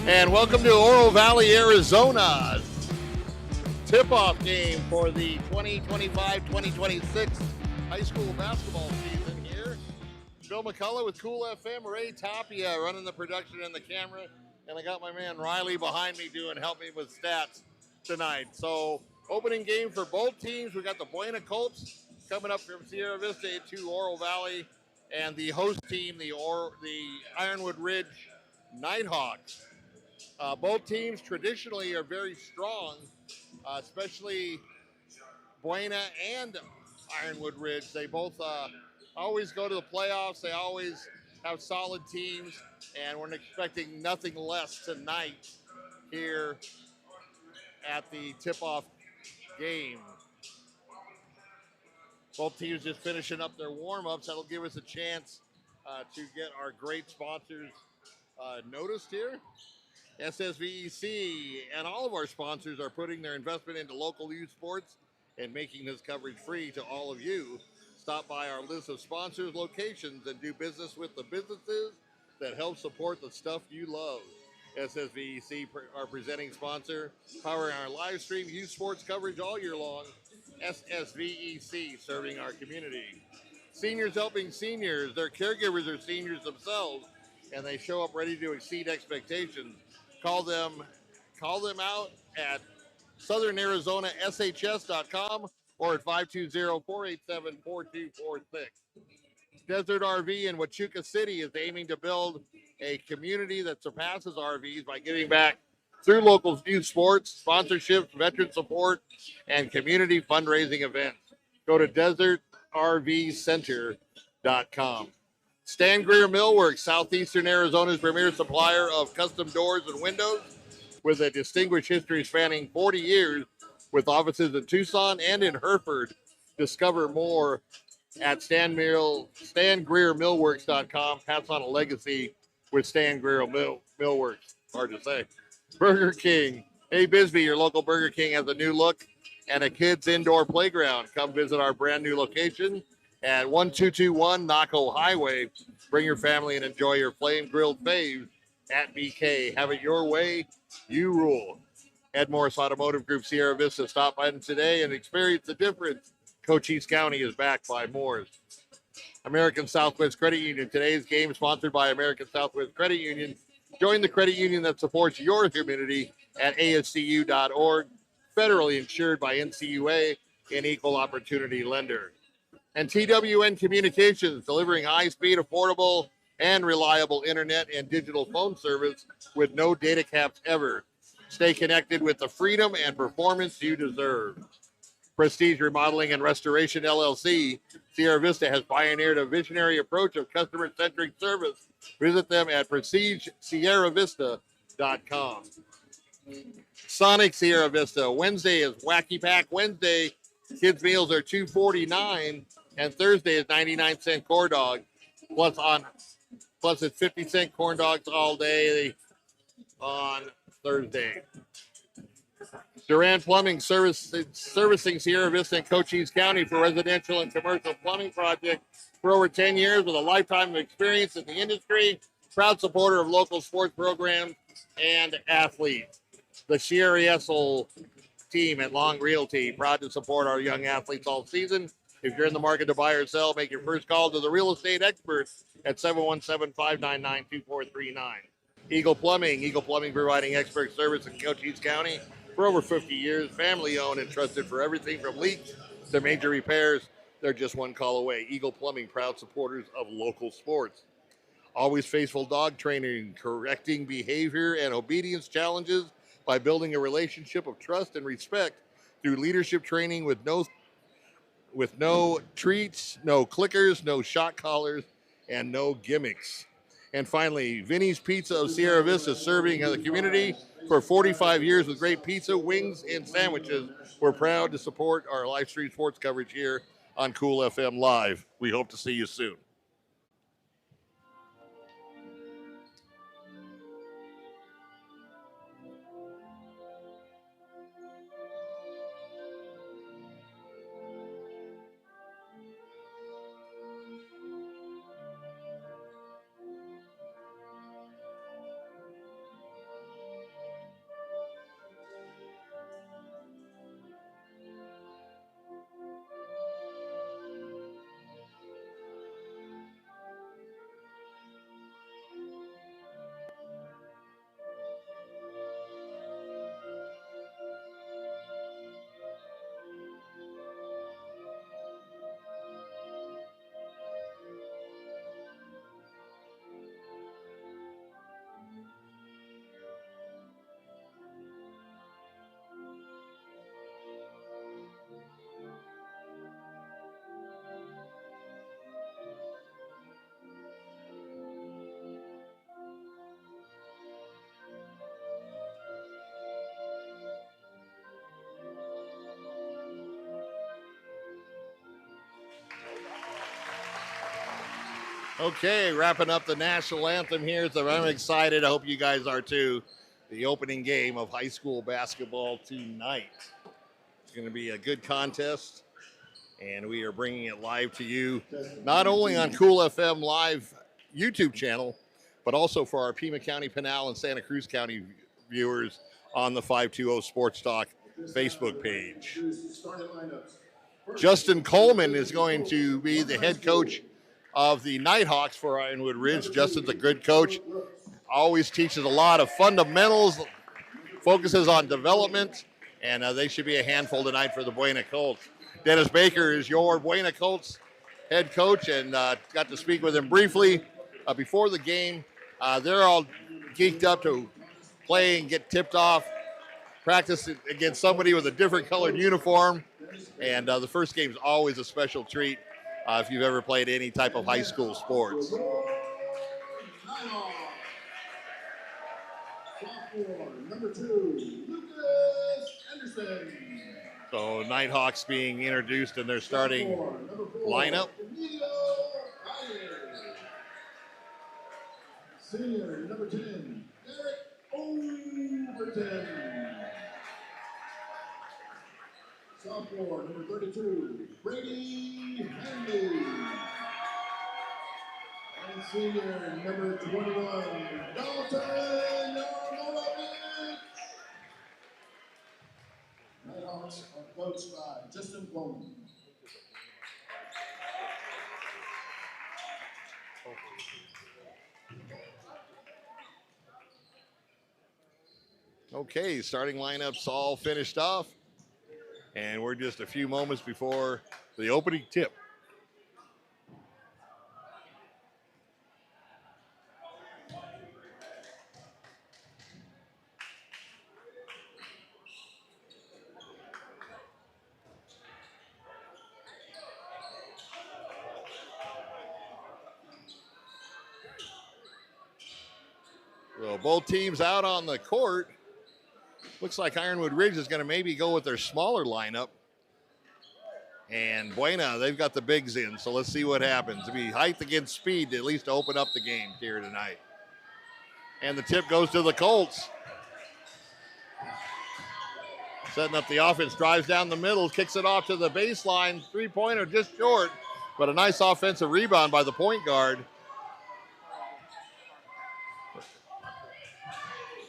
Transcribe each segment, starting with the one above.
And welcome to Oro Valley, Arizona. Tip-off game for the 2025-2026 high school basketball season here. Bill McCullough with Cool FM, Ray Tapia running the production and the camera, and I got my man Riley behind me help me with stats tonight. So opening game for both teams, we got the Buena Colts coming up from Sierra Vista to Oro Valley, and the host team, the Ironwood Ridge Nighthawks. Both teams traditionally are very strong, especially Buena and Ironwood Ridge. They both always go to the playoffs. They always have solid teams, and we're expecting nothing less tonight here at the tip-off game. Both teams just finishing up their warm-ups. That'll give us a chance to get our great sponsors noticed here. SSVEC and all of our sponsors are putting their investment into local youth sports and making this coverage free to all of you. Stop by our list of sponsors, locations, and do business with the businesses that help support the stuff you love. SSVEC, our presenting sponsor, powering our live stream youth sports coverage all year long. SSVEC, serving our community. Seniors helping seniors. Their caregivers are seniors themselves, and they show up ready to exceed expectations. Call them out at southernarizonaSHS.com or at 520-487-4246. Desert RV in Huachuca City is aiming to build a community that surpasses RVs by giving back through local youth sports, sponsorships, veteran support, and community fundraising events. Go to desertrvcenter.com. Stan Greer Millworks, Southeastern Arizona's premier supplier of custom doors and windows, with a distinguished history spanning 40 years with offices in Tucson and in Hereford. Discover more at StanGreerMillworks.com. Pass on a legacy with Stan Greer Millworks. Hard to say. Burger King. Hey, Bisbee, your local Burger King has a new look and a kids' indoor playground. Come visit our brand new location at 1221 Naco Hwy. Bring your family and enjoy your flame-grilled faves at BK. Have it your way. You rule. MORSE Automotive Group, Sierra Vista. Stop by today and experience the difference. Cochise County is backed by MORSE. American Southwest Credit Union. Today's game sponsored by American Southwest Credit Union. Join the credit union that supports your community at ASCU.org. Federally insured by NCUA, an equal opportunity lender. And TWN Communications, delivering high-speed, affordable, and reliable internet and digital phone service with no data caps ever. Stay connected with the freedom and performance you deserve. Prestige Remodeling and Restoration, LLC. Sierra Vista has pioneered a visionary approach of customer-centric service. Visit them at PrestigeSierraVista.com. Sonic Sierra Vista. Wednesday is Wacky Pack Wednesday. Kids' meals are $2.49, and Thursday is 99-cent corn dog. Plus it's 50-cent corn dogs all day on Thursday. Durant Plumbing, servicing Sierra Vista and Cochise County for residential and commercial plumbing projects for over 10 years with a lifetime of experience in the industry. Proud supporter of local sports programs and athletes. The Sierra Essel team at Long Realty, proud to support our young athletes all season. If you're in the market to buy or sell, make your first call to the real estate experts at 717-599-2439. Eagle Plumbing providing expert service in Cochise County for over 50 years, family owned and trusted for everything from leaks to major repairs. They're just one call away. Eagle Plumbing, proud supporters of local sports. Always Faithful Dog Training, correcting behavior and obedience challenges by building a relationship of trust and respect through leadership training with no treats, no clickers, no shot collars, and no gimmicks. And finally, Vinny's Pizza of Sierra Vista, serving the community for 45 years with great pizza, wings, and sandwiches. We're proud to support our live stream sports coverage here on Cool FM Live. We hope to see you soon. Okay, wrapping up the national anthem here. So I'm excited. I hope you guys are too. The opening game of high school basketball tonight. It's going to be a good contest, and we are bringing it live to you, not only on Cool FM Live YouTube channel, but also for our Pima County, Pinal, and Santa Cruz County viewers on the 520 Sports Talk Facebook page. Justin Coleman is going to be the head coach of the Nighthawks for Ironwood Ridge. Justin's a good coach, always teaches a lot of fundamentals, focuses on development, and they should be a handful tonight for the Buena Colts. Dennis Baker is your Buena Colts head coach, and got to speak with him briefly before the game. They're all geeked up to play and get tipped off, practice against somebody with a different colored uniform, and the first game is always a special treat if you've ever played any type of high school sports. Number 2, Lucas Anderson. So Nighthawks being introduced in their starting lineup. Senior, number 10, Derek Overton. Sophomore, number 32, Brady Hanley. And senior, number 21, Dalton Yarmolovic. Nighthawks are coached by Justin Coleman. Okay, starting lineups all finished off, and we're just a few moments before the opening tip. So both teams out on the court. Looks like Ironwood Ridge is going to maybe go with their smaller lineup. And Buena, they've got the bigs in, so let's see what happens. It'll be height against speed to at least open up the game here tonight. And the tip goes to the Colts. Setting up the offense, drives down the middle, kicks it off to the baseline. Three-pointer just short, but a nice offensive rebound by the point guard.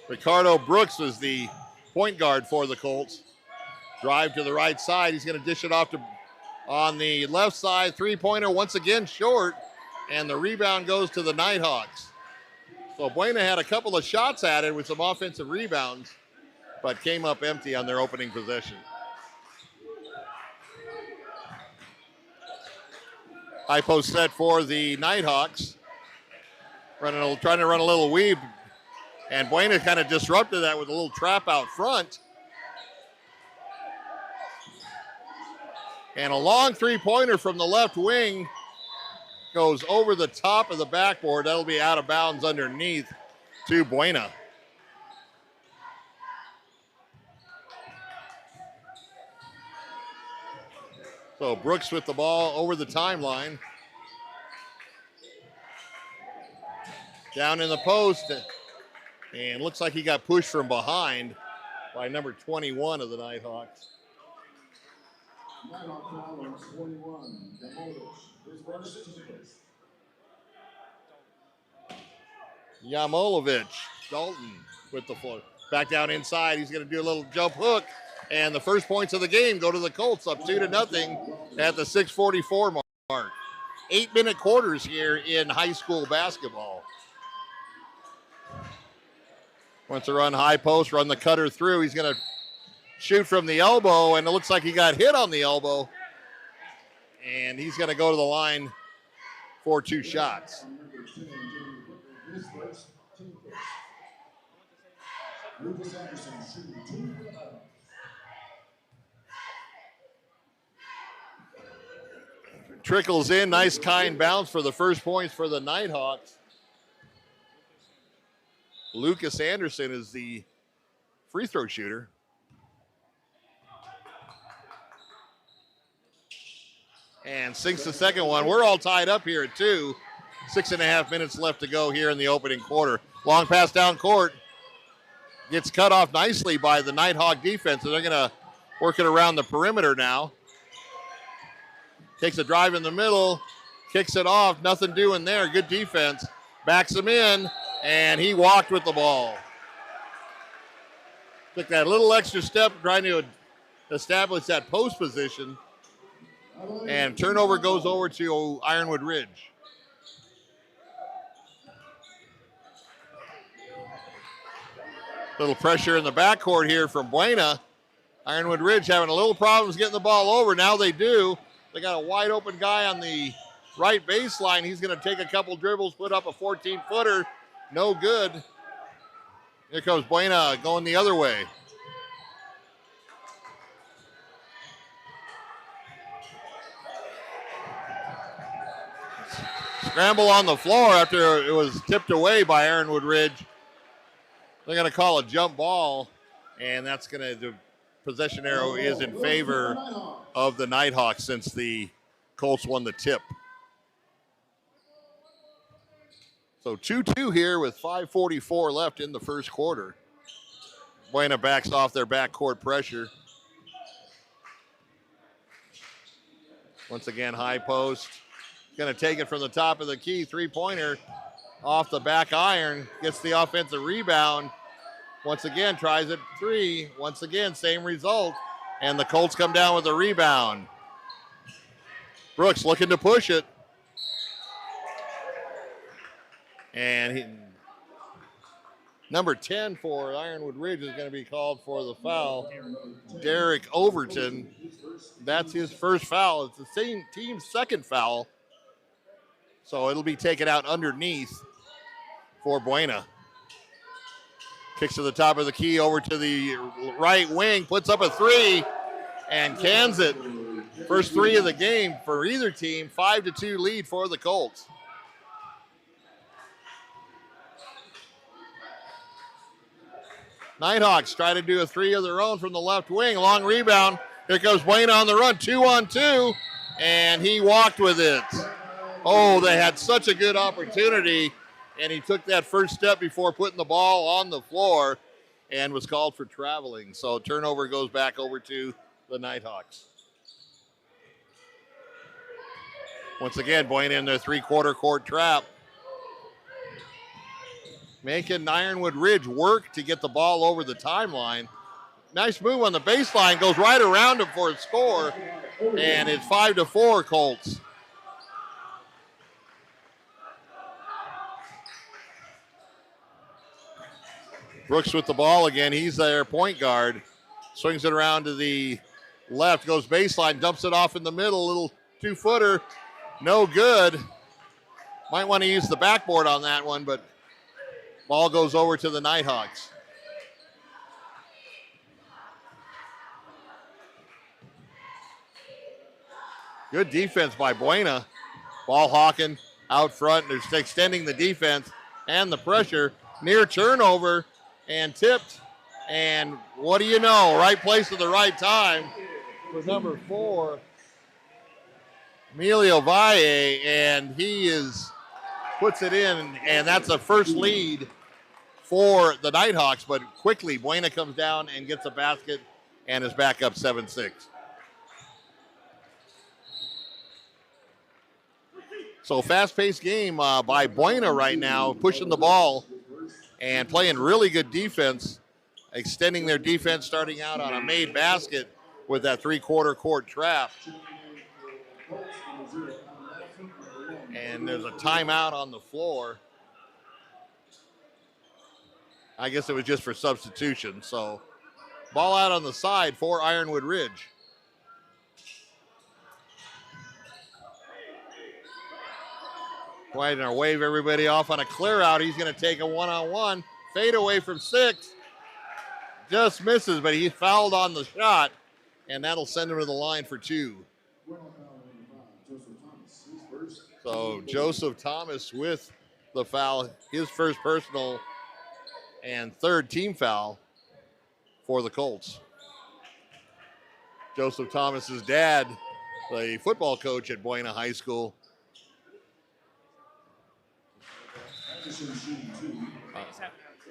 Ricardo Brooks was the point guard for the Colts. Drive to the right side. He's going to dish it off to on the left side. Three-pointer once again short, and the rebound goes to the Nighthawks. So Buena had a couple of shots at it with some offensive rebounds, but came up empty on their opening possession. High post set for the Nighthawks. Trying to run a little weave, and Buena kind of disrupted that with a little trap out front. And a long three-pointer from the left wing goes over the top of the backboard. That'll be out of bounds underneath to Buena. So Brooks with the ball over the timeline. Down in the post, and looks like he got pushed from behind by number 21 of the Nighthawks. Yamolovich, Dalton with the floor. Back down inside, he's going to do a little jump hook, and the first points of the game go to the Colts, up 2-0 at the 6:44 mark. 8-minute quarters here in high school basketball. Wants to run high post, run the cutter through. He's going to shoot from the elbow, and it looks like he got hit on the elbow. And he's going to go to the line for 2 shots. Trickles in, nice kind bounce for the first points for the Nighthawks. Lucas Anderson is the free throw shooter. And sinks the second one. We're all tied up here at 2. 6.5 minutes left to go here in the opening quarter. Long pass down court. Gets cut off nicely by the Nighthawk defense, and they're going to work it around the perimeter now. Takes a drive in the middle, kicks it off. Nothing doing there. Good defense. Backs him in, and he walked with the ball. Took that little extra step trying to establish that post position. And turnover goes over to Ironwood Ridge. Little pressure in the backcourt here from Buena. Ironwood Ridge having a little problems getting the ball over. Now they do. They got a wide open guy on the right baseline. He's going to take a couple dribbles, put up a 14-footer. No good. Here comes Buena going the other way. Scramble on the floor after it was tipped away by Ironwood Ridge. They're going to call a jump ball, and that's going to, the possession arrow is in favor of the Nighthawks since the Colts won the tip. So 2-2 here with 5:44 left in the first quarter. Buena backs off their backcourt pressure. Once again, high post. Going to take it from the top of the key. Three-pointer off the back iron. Gets the offensive rebound. Once again, tries it three. Once again, same result. And the Colts come down with a rebound. Brooks looking to push it. And number 10 for Ironwood Ridge is going to be called for the foul. Derek Overton. That's his first foul. It's the same team's second foul. So it'll be taken out underneath for Buena. Kicks to the top of the key over to the right wing, puts up a three, and cans it. First three of the game for either team, 5-2 lead for the Colts. Nighthawks try to do a three of their own from the left wing. Long rebound. Here goes Buena on the run, 2-on-2, and he walked with it. Oh, they had such a good opportunity, and he took that first step before putting the ball on the floor and was called for traveling. So turnover goes back over to the Nighthawks. Once again, Buena in their three-quarter court trap. Making Ironwood Ridge work to get the ball over the timeline. Nice move on the baseline, goes right around him for a score, and it's 5-4 Colts. Brooks with the ball again. He's their point guard. Swings it around to the left, goes baseline, dumps it off in the middle, little two-footer. No good. Might want to use the backboard on that one, but ball goes over to the Nighthawks. Good defense by Buena. Ball hawking out front. They're extending the defense and the pressure. Near turnover and tipped. And what do you know? Right place at the right time for number 4, Emilio Valle, and he puts it in, and that's a first lead for the Nighthawks, but quickly Buena comes down and gets a basket and is back up 7-6. So fast-paced game by Buena right now, pushing the ball and playing really good defense, extending their defense, starting out on a made basket with that three-quarter court trap. And there's a timeout on the floor. I guess it was just for substitution. So ball out on the side for Ironwood Ridge. Wagner wave everybody off on a clear out. He's going to take a one-on-one. Fade away from 6. Just misses, but he fouled on the shot, and that'll send him to the line for 2. So Joseph Thomas with the foul, his first personal and third team foul for the Colts. Joseph Thomas's dad, the football coach at Buena High School.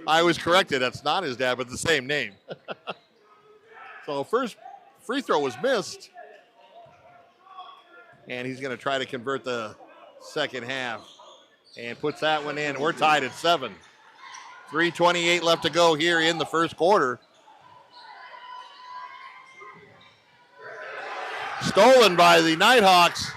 I was corrected. That's not his dad, but the same name. So first free throw was missed. And he's going to try to convert the second half. And puts that one in. We're tied at 7. 3:28 left to go here in the first quarter. Stolen by the Nighthawks.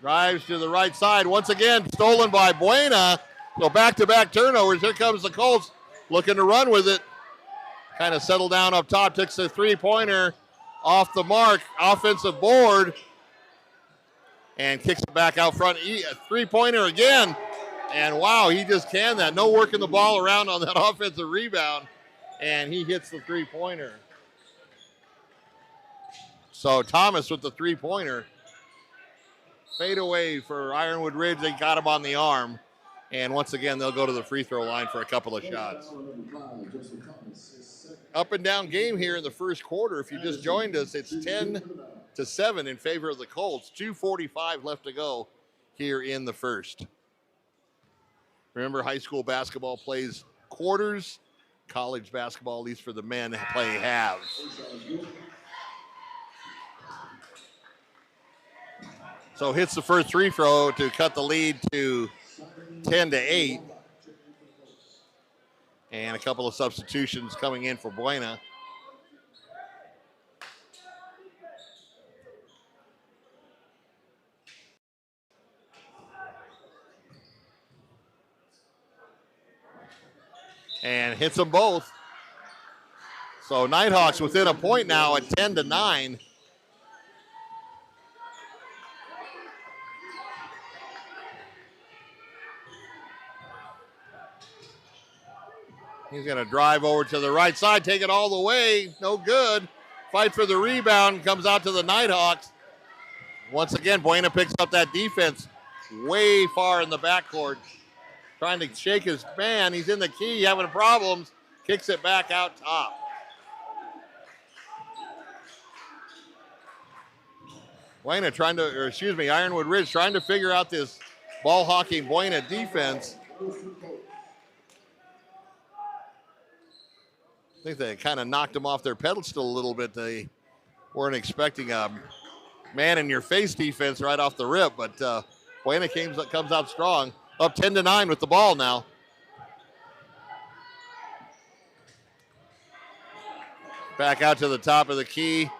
Drives to the right side. Once again, stolen by Buena. So back-to-back turnovers. Here comes the Colts looking to run with it. Kind of settled down up top. Takes the three-pointer off the mark. Offensive board. And kicks it back out front. Three-pointer again. And wow, he just canned that. No working the ball around on that offensive rebound. And he hits the three-pointer. So Thomas with the three-pointer. Fade away for Ironwood Ridge. They got him on the arm. And once again, they'll go to the free throw line for a couple of shots. Up and down game here in the first quarter. If you just joined us, it's 10-7 in favor of the Colts. 2:45 left to go here in the first. Remember, high school basketball plays quarters. College basketball, at least for the men, play halves. So hits the first free throw to cut the lead to 10-8. And a couple of substitutions coming in for Buena. And hits them both. So Nighthawks within a point now at 10-9. He's going to drive over to the right side, take it all the way. No good. Fight for the rebound. Comes out to the Nighthawks. Once again, Buena picks up that defense way far in the backcourt. Trying to shake his man. He's in the key, having problems. Kicks it back out top. Buena Ironwood Ridge trying to figure out this ball hawking Buena defense. I think they kind of knocked them off their pedestal a little bit. They weren't expecting a man-in-your-face defense right off the rip, but Buena comes out strong. Up 10-9 with the ball now. Back out to the top of the key.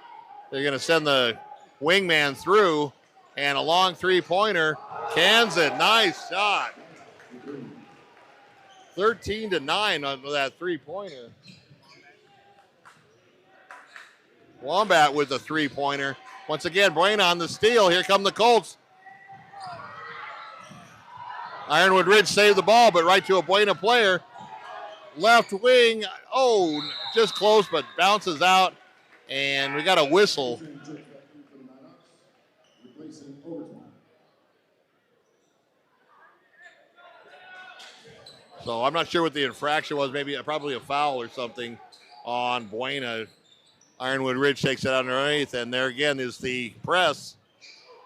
They're going to send the wingman through, and a long three-pointer. Cans it. Nice shot. 13-9 on that three-pointer. Wombat with the three-pointer. Once again, Buena on the steal. Here come the Colts. Ironwood Ridge saved the ball, but right to a Buena player. Left wing. Oh, just close, but bounces out. And we got a whistle. So I'm not sure what the infraction was. Probably a foul or something on Buena. Ironwood Ridge takes it underneath, and there again is the press.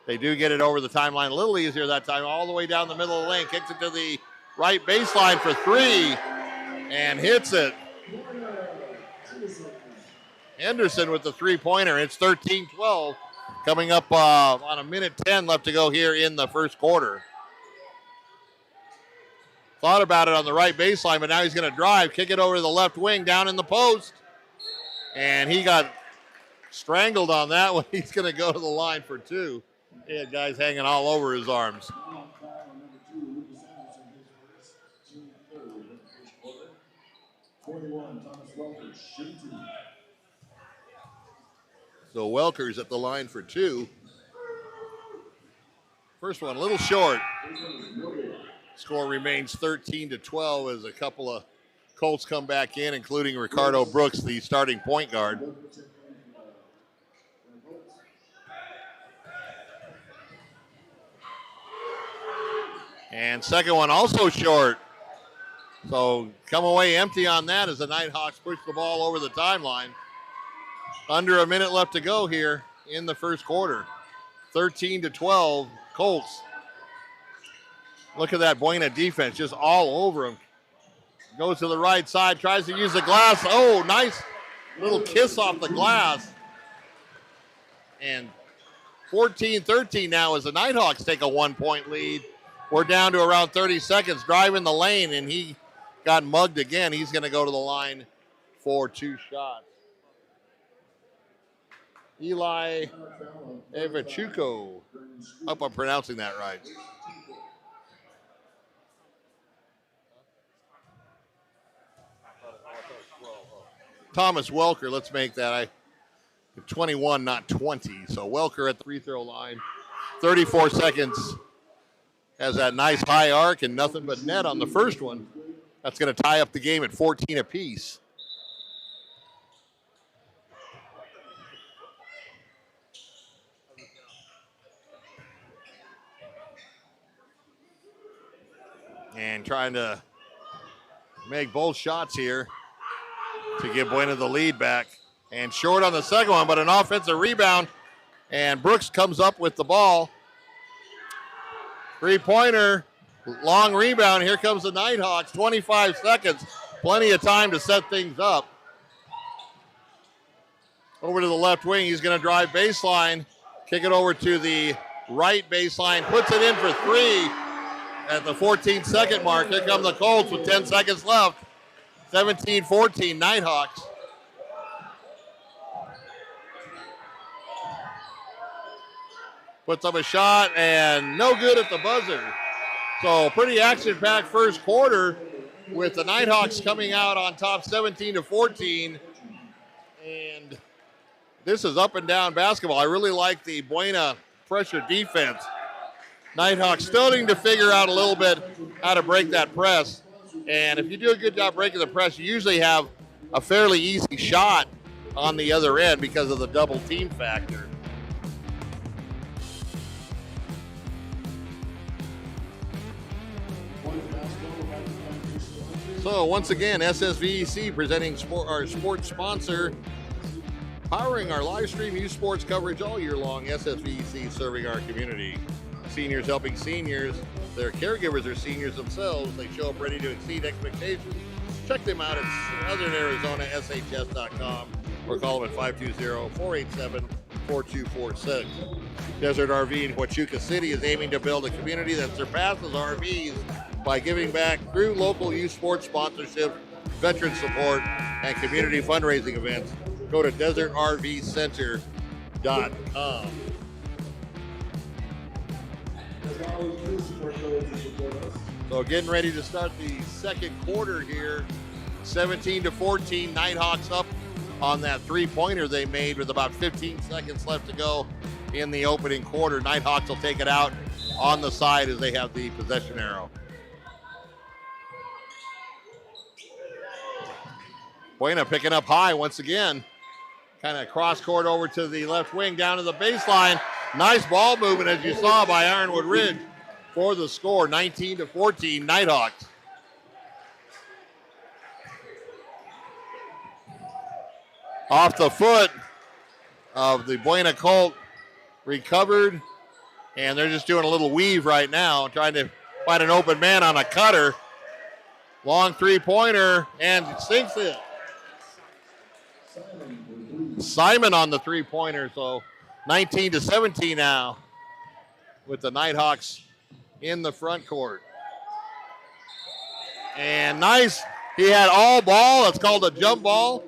They do get it over the timeline a little easier that time, all the way down the middle of the lane. Kicks it to the right baseline for three and hits it. Henderson with the three-pointer. It's 13-12. Coming up on a minute 10 left to go here in the first quarter. Thought about it on the right baseline, but now he's going to drive, kick it over to the left wing, down in the post. And he got strangled on that one. He's going to go to the line for two. He had guys hanging all over his arms. So Welker's at the line for two. First one a little short. Score remains 13-12 as a couple of Colts come back in, including Ricardo Brooks, the starting point guard. And second one also short. So come away empty on that as the Nighthawks push the ball over the timeline. Under a minute left to go here in the first quarter. 13-12. Colts. Look at that Buena defense, just all over him. Goes to the right side, tries to use the glass. Oh, nice little kiss off the glass. And 14-13 now as the Nighthawks take a 1-point lead. We're down to around 30 seconds, driving the lane, and he got mugged again. He's going to go to the line for 2 shots. Eli Evachuco. Hope I'm pronouncing that right. Thomas Welker, let's make that 21, not 20. So Welker at the free throw line. 34 seconds. Has that nice high arc and nothing but net on the first one. That's going to tie up the game at 14 apiece. And trying to make both shots here to give Buena the lead back. And short on the second one, but an offensive rebound. And Brooks comes up with the ball. Three-pointer, long rebound. Here comes the Nighthawks, 25 seconds. Plenty of time to set things up. Over to the left wing, he's going to drive baseline. Kick it over to the right baseline, puts it in for 3 at the 14-second mark. Here come the Colts with 10 seconds left. 17-14, Nighthawks. Puts up a shot and no good at the buzzer. So pretty action-packed first quarter with the Nighthawks coming out on top 17-14. And this is up and down basketball. I really like the Buena pressure defense. Nighthawks starting to figure out a little bit how to break that press. And if you do a good job breaking the press, you usually have a fairly easy shot on the other end because of the double team factor. So once again, SSVEC presenting our sports sponsor, powering our live stream youth sports coverage all year long. SSVEC serving our community. Seniors helping seniors. Their caregivers are seniors themselves. They show up ready to exceed expectations. Check them out at Southeastern Arizona, SHS.com, or call them at 520-487-4246. Desert RV in Huachuca City is aiming to build a community that surpasses RVs by giving back through local youth sports sponsorship, veteran support, and community fundraising events. Go to desertrvcenter.com. So getting ready to start the second quarter here. 17-14, Nighthawks up on that three-pointer they made with about 15 seconds left to go in the opening quarter. Nighthawks will take it out on the side as they have the possession arrow. Buena picking up high once again. Kind of cross court over to the left wing, down to the baseline. Nice ball movement, as you saw, by Ironwood Ridge for the score, 19-14, Nighthawks. Off the foot of the Buena Colt, recovered, and they're just doing a little weave right now, trying to find an open man on a cutter. Long three-pointer, and sinks it. Simon on the three-pointer, so 19-17 now with the Nighthawks in the front court. And nice, he had all ball. It's called a jump ball.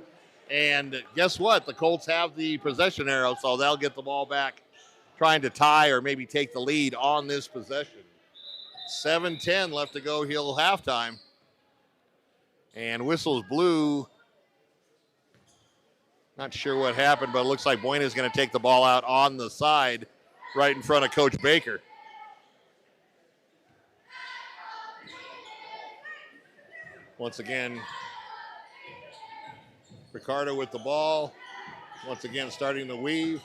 And guess what? The Colts have the possession arrow, so they'll get the ball back, trying to tie or maybe take the lead on this possession. 7:10 left to go till halftime. And whistles blew. Not sure what happened, but it looks like Buena is going to take the ball out on the side right in front of Coach Baker. Once again, Ricardo with the ball. Once again, starting the weave.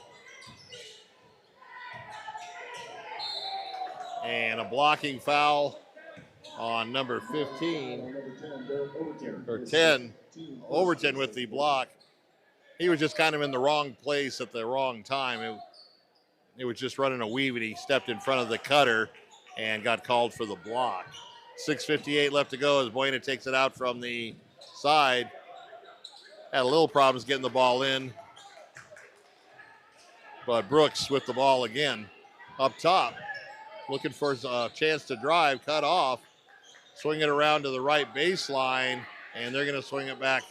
And a blocking foul on number 15, or 10, Overton with the block. He was just kind of in the wrong place at the wrong time. it was just running a weave, and he stepped in front of the cutter and got called for the block. 6:58 left to go as Buena takes it out from the side. Had a little problems getting the ball in, but Brooks with the ball again up top, looking for a chance to drive, cut off, swing it around to the right baseline, and they're going to swing it back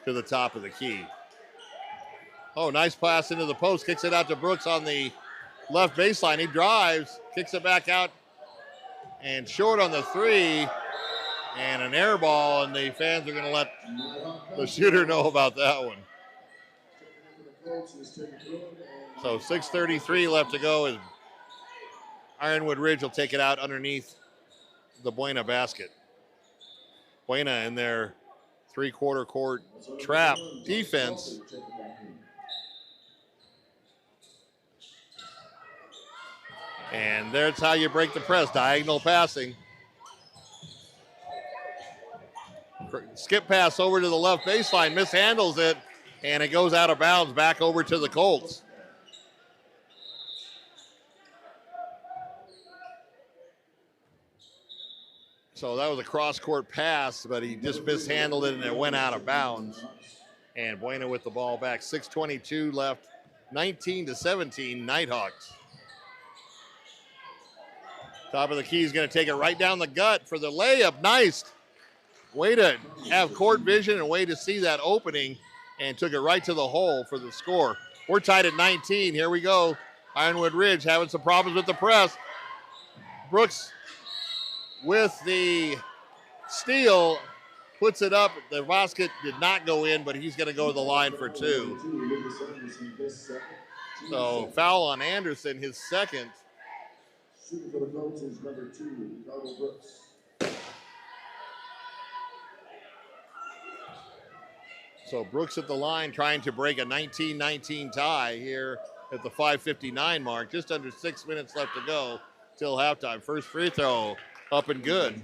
to the top of the key. Oh, nice pass into the post, kicks it out to Brooks on the left baseline. He drives, kicks it back out, and short on the three, and an air ball, and the fans are going to let the shooter know about that one. So 6:33 left to go as Ironwood Ridge will take it out underneath the Buena basket. Buena in their three-quarter court trap defense. And there's how you break the press, diagonal passing. Skip pass over to the left baseline, mishandles it, and it goes out of bounds back over to the Colts. So that was a cross-court pass, but he just mishandled it and it went out of bounds. And Buena with the ball back. 6:22 left, 19-17, Nighthawks. Top of the key is going to take it right down the gut for the layup. Nice. Way to have court vision and way to see that opening, and took it right to the hole for the score. We're tied at 19. Here we go. Ironwood Ridge having some problems with the press. Brooks with the steal, puts it up. The basket did not go in, but he's going to go to the line for two. So foul on Anderson, his second. Shooting for the Colts is number 2, Ricardo Brooks. So Brooks at the line trying to break a 19-19 tie here at the 5:59 mark. Just under 6 minutes left to go till halftime. First free throw up and good.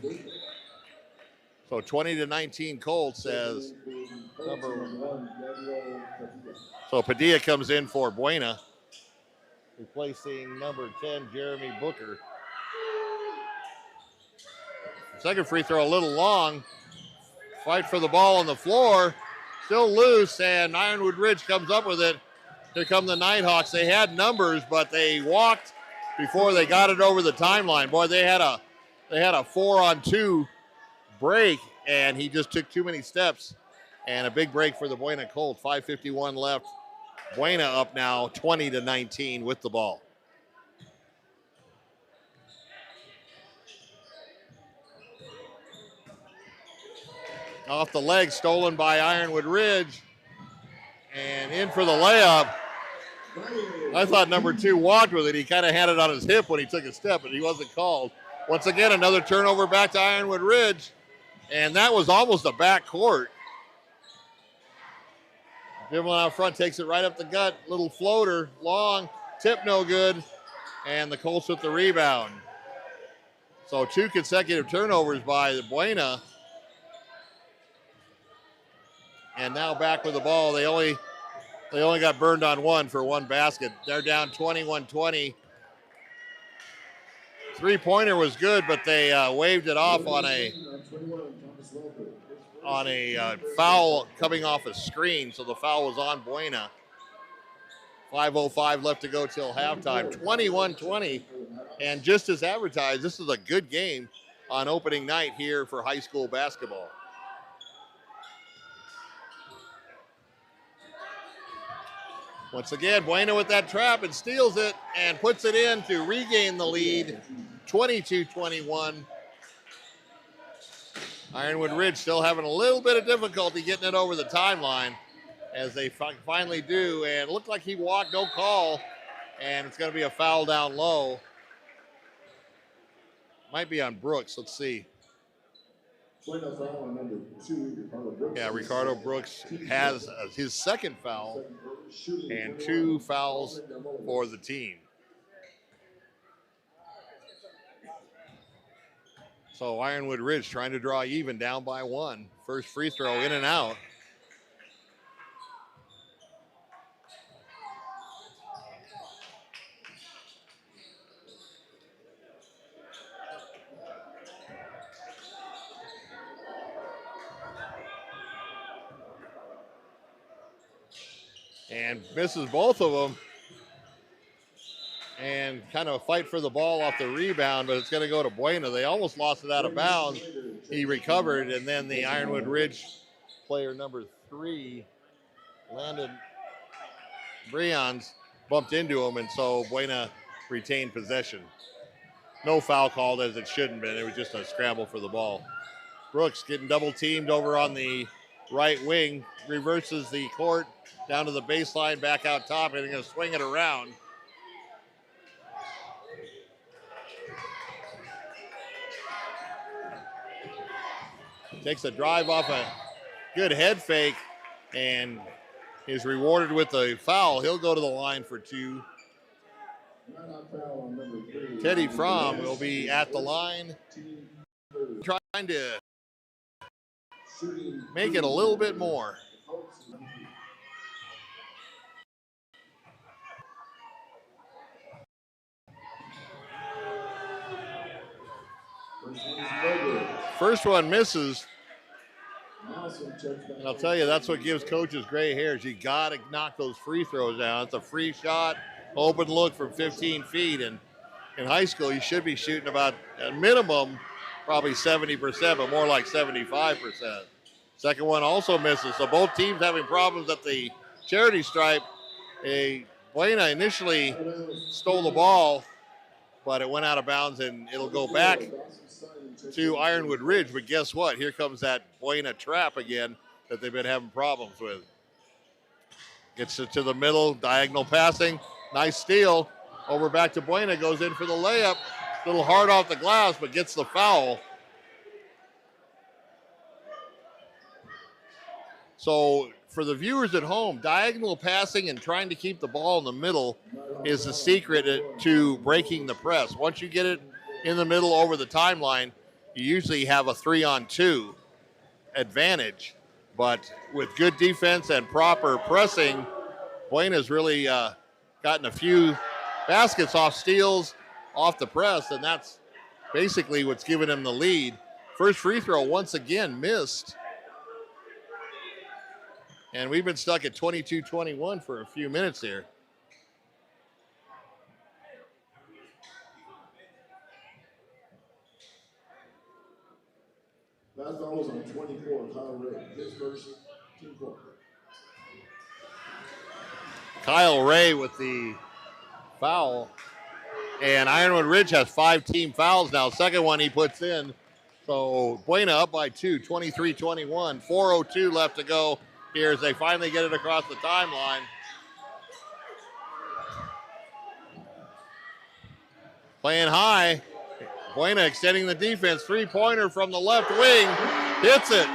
So 20-19 Colts as number 1. So Padilla comes in for Buena, replacing number 10, Jeremy Booker. Second free throw a little long. Fight for the ball on the floor. Still loose, and Ironwood Ridge comes up with it. Here come the Nighthawks. They had numbers, but they walked before they got it over the timeline. Boy, they had a 4-on-2 break, and he just took too many steps. And a big break for the Buena Colts. 5:51 left. Buena up now 20-19 with the ball. Off the leg, stolen by Ironwood Ridge. And in for the layup. I thought number 2 walked with it. He kind of had it on his hip when he took a step, but he wasn't called. Once again, another turnover back to Ironwood Ridge. And that was almost a back court. Dribbling out front, takes it right up the gut. Little floater, long, tip no good. And the Colts with the rebound. So 2 consecutive turnovers by the Buena. And now back with the ball. They only got burned on one for one basket. They're down 21-20. Three-pointer was good, but they waved it off on a foul coming off a screen, so the foul was on Buena. 5:05 left to go till halftime. 21-20, and just as advertised, this is a good game on opening night here for high school basketball. Once again, Buena with that trap and steals it and puts it in to regain the lead, 22-21. Ironwood Ridge still having a little bit of difficulty getting it over the timeline as they finally do. And it looked like he walked, no call, and it's going to be a foul down low. Might be on Brooks. Let's see. Yeah, Ricardo Brooks has his second foul and 2 fouls for the team. So Ironwood Ridge trying to draw even, down by 1. First free throw in and out. and misses both of them. And kind of a fight for the ball off the rebound, but it's going to go to Buena. They almost lost it out of bounds. He recovered, and then the Ironwood Ridge player number 3, Landon Breons, bumped into him, and so Buena retained possession. No foul called, as it shouldn't have been. It was just a scramble for the ball. Brooks getting double teamed over on the right wing, reverses the court down to the baseline, back out top, and they're going to swing it around. Takes a drive off a good head fake and is rewarded with a foul. He'll go to the line for 2. Teddy Fromm will be at the line, trying to make it a little bit more. First one misses. And I'll tell you, that's what gives coaches gray hairs. You got to knock those free throws down. It's a free shot, open look from 15 feet. And in high school, you should be shooting about a minimum, probably 70%, but more like 75%. Second one also misses. So both teams having problems at the charity stripe. Buena initially stole the ball, but it went out of bounds, and it'll go back to Ironwood Ridge. But guess what? Here comes that Buena trap again that they've been having problems with. Gets it to the middle, diagonal passing. Nice steal. Over back to Buena, goes in for the layup. A little hard off the glass, but gets the foul. So for the viewers at home, diagonal passing and trying to keep the ball in the middle is the secret to breaking the press. Once you get it in the middle over the timeline, you usually have a 3-on-2 advantage. But with good defense and proper pressing, Buena's really gotten a few baskets off steals, off the press, and that's basically what's given him the lead. First free throw once again missed. And we've been stuck at 22-21 for a few minutes here. Last ball was on 24, Kyle Ray. His first team quarter. Kyle Ray with the foul. And Ironwood Ridge has 5 team fouls now. Second one he puts in. So Buena up by 2, 23-21. 4:02 left to go here as they finally get it across the timeline. Playing high. Buena extending the defense. 3-pointer from the left wing. Hits it.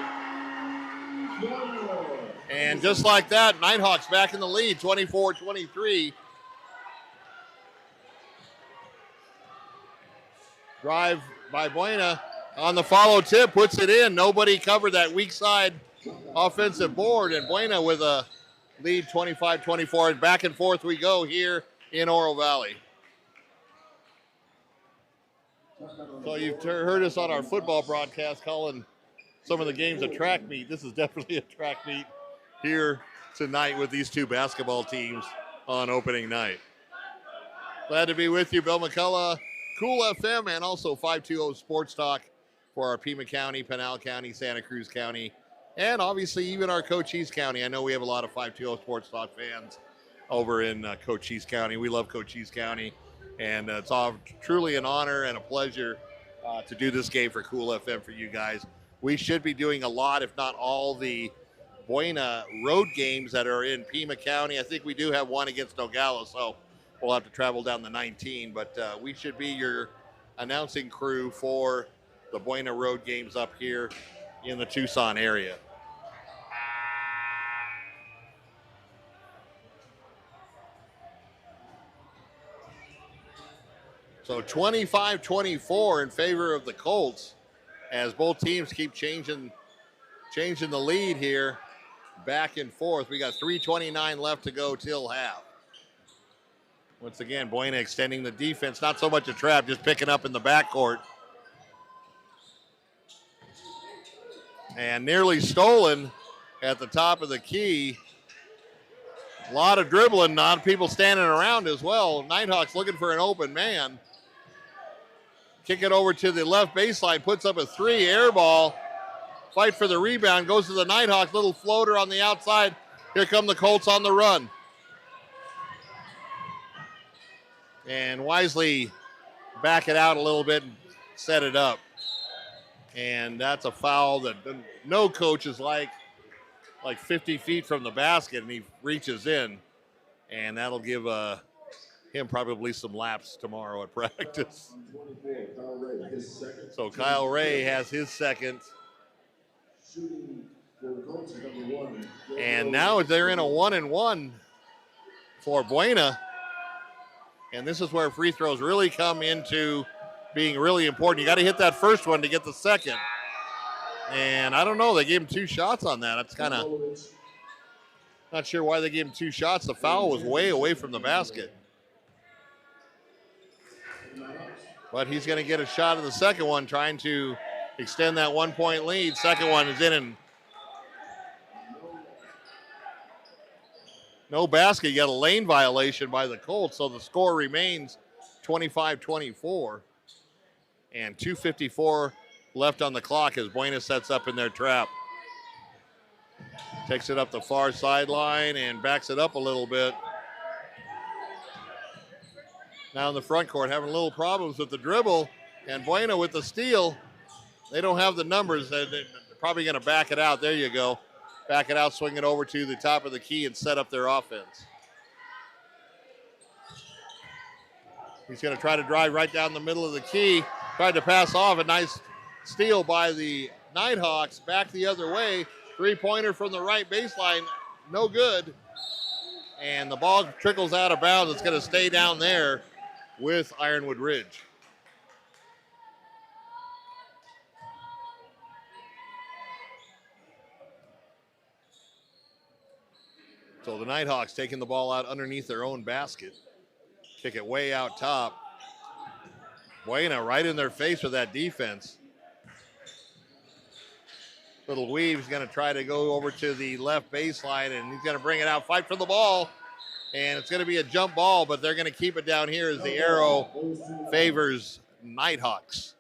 And just like that, Nighthawks back in the lead, 24-23. Drive by Buena on the follow tip, puts it in. Nobody covered that weak side offensive board, and Buena with a lead 25-24. And back and forth we go here in Oro Valley. So you've heard us on our football broadcast calling some of the games a track meet. This is definitely a track meet here tonight with these 2 basketball teams on opening night. Glad to be with you, Bill McCullough, Cool FM, and also 520 Sports Talk for our Pima County, Pinal County, Santa Cruz County, and obviously even our Cochise County. I know we have a lot of 520 Sports Talk fans over in Cochise County. We love Cochise County, and it's all truly an honor and a pleasure to do this game for Cool FM for you guys. We should be doing a lot, if not all, the Buena road games that are in Pima County. I think we do have one against Nogales, so we'll have to travel down the 19, but we should be your announcing crew for the Buena road games up here in the Tucson area. So 25-24 in favor of the Colts as both teams keep changing the lead here back and forth. We got 3:29 left to go till half. Once again, Buena extending the defense. Not so much a trap, just picking up in the backcourt. And nearly stolen at the top of the key. A lot of dribbling, not people standing around as well. Nighthawks looking for an open man. Kick it over to the left baseline, puts up a 3, air ball. Fight for the rebound, goes to the Nighthawks, little floater on the outside. Here come the Colts on the run. And wisely back it out a little bit and set it up. And that's a foul that no coach is like 50 feet from the basket, and he reaches in. And that'll give him probably some laps tomorrow at practice. So Kyle Ray has his second. And now they're in a 1-and-1 for Buena. And this is where free throws really come into being really important. You got to hit that first one to get the second. And I don't know, they gave him 2 shots on that. That's kind of, not sure why they gave him 2 shots. The foul was way away from the basket. But he's going to get a shot at the second one, trying to extend that 1-point lead. Second one is in and no basket. You got a lane violation by the Colts, so the score remains 25-24. And 2:54 left on the clock as Buena sets up in their trap. Takes it up the far sideline and backs it up a little bit. Now in the front court, having a little problems with the dribble, and Buena with the steal. They don't have the numbers. They're probably going to back it out. There you go. Back it out, swing it over to the top of the key and set up their offense. He's going to try to drive right down the middle of the key. Tried to pass off. A nice steal by the Nighthawks. Back the other way. 3-pointer from the right baseline. No good. And the ball trickles out of bounds. It's going to stay down there with Ironwood Ridge. So the Nighthawks taking the ball out underneath their own basket. Kick it way out top. Buena right in their face with that defense. Little Weave's going to try to go over to the left baseline, and he's going to bring it out, fight for the ball. And it's going to be a jump ball, but they're going to keep it down here as the arrow favors Nighthawks.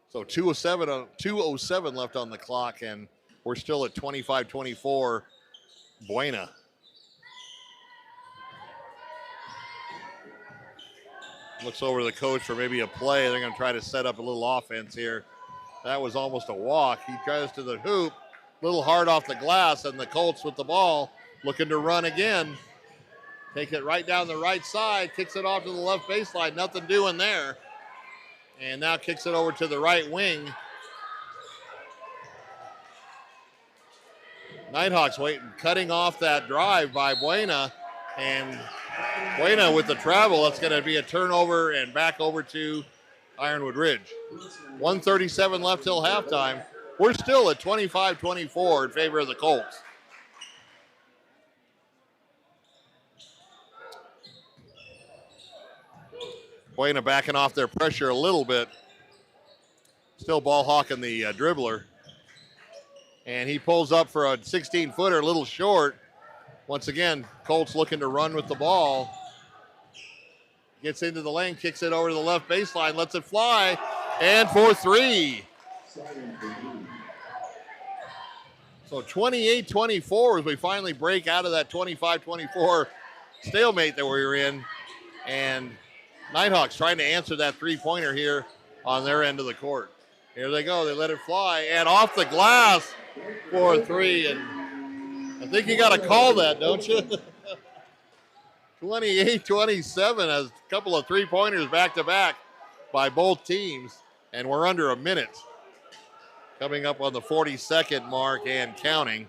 So 2:07 left on the clock, and we're still at 25-24 Buena. Looks over to the coach for maybe a play. They're going to try to set up a little offense here. That was almost a walk. He tries to the hoop, a little hard off the glass, and the Colts with the ball looking to run again. Take it right down the right side, kicks it off to the left baseline. Nothing doing there. And now kicks it over to the right wing. Nighthawks waiting, cutting off that drive by Buena. And Buena with the travel, it's going to be a turnover and back over to Ironwood Ridge. 1:37 left till halftime. We're still at 25-24 in favor of the Colts. Buena backing off their pressure a little bit. Still ball hawking the dribbler. And he pulls up for a 16-footer, a little short. Once again, Colts looking to run with the ball. Gets into the lane, kicks it over to the left baseline, lets it fly, and for 3. So 28-24 as we finally break out of that 25-24 stalemate that we were in. And Nighthawks trying to answer that 3-pointer here on their end of the court. Here they go, they let it fly, and off the glass for 3. And I think you got to call that, don't you? 28-27 as a couple of 3-pointers back-to-back by both teams, and we're under a minute. Coming up on the 42nd mark and counting.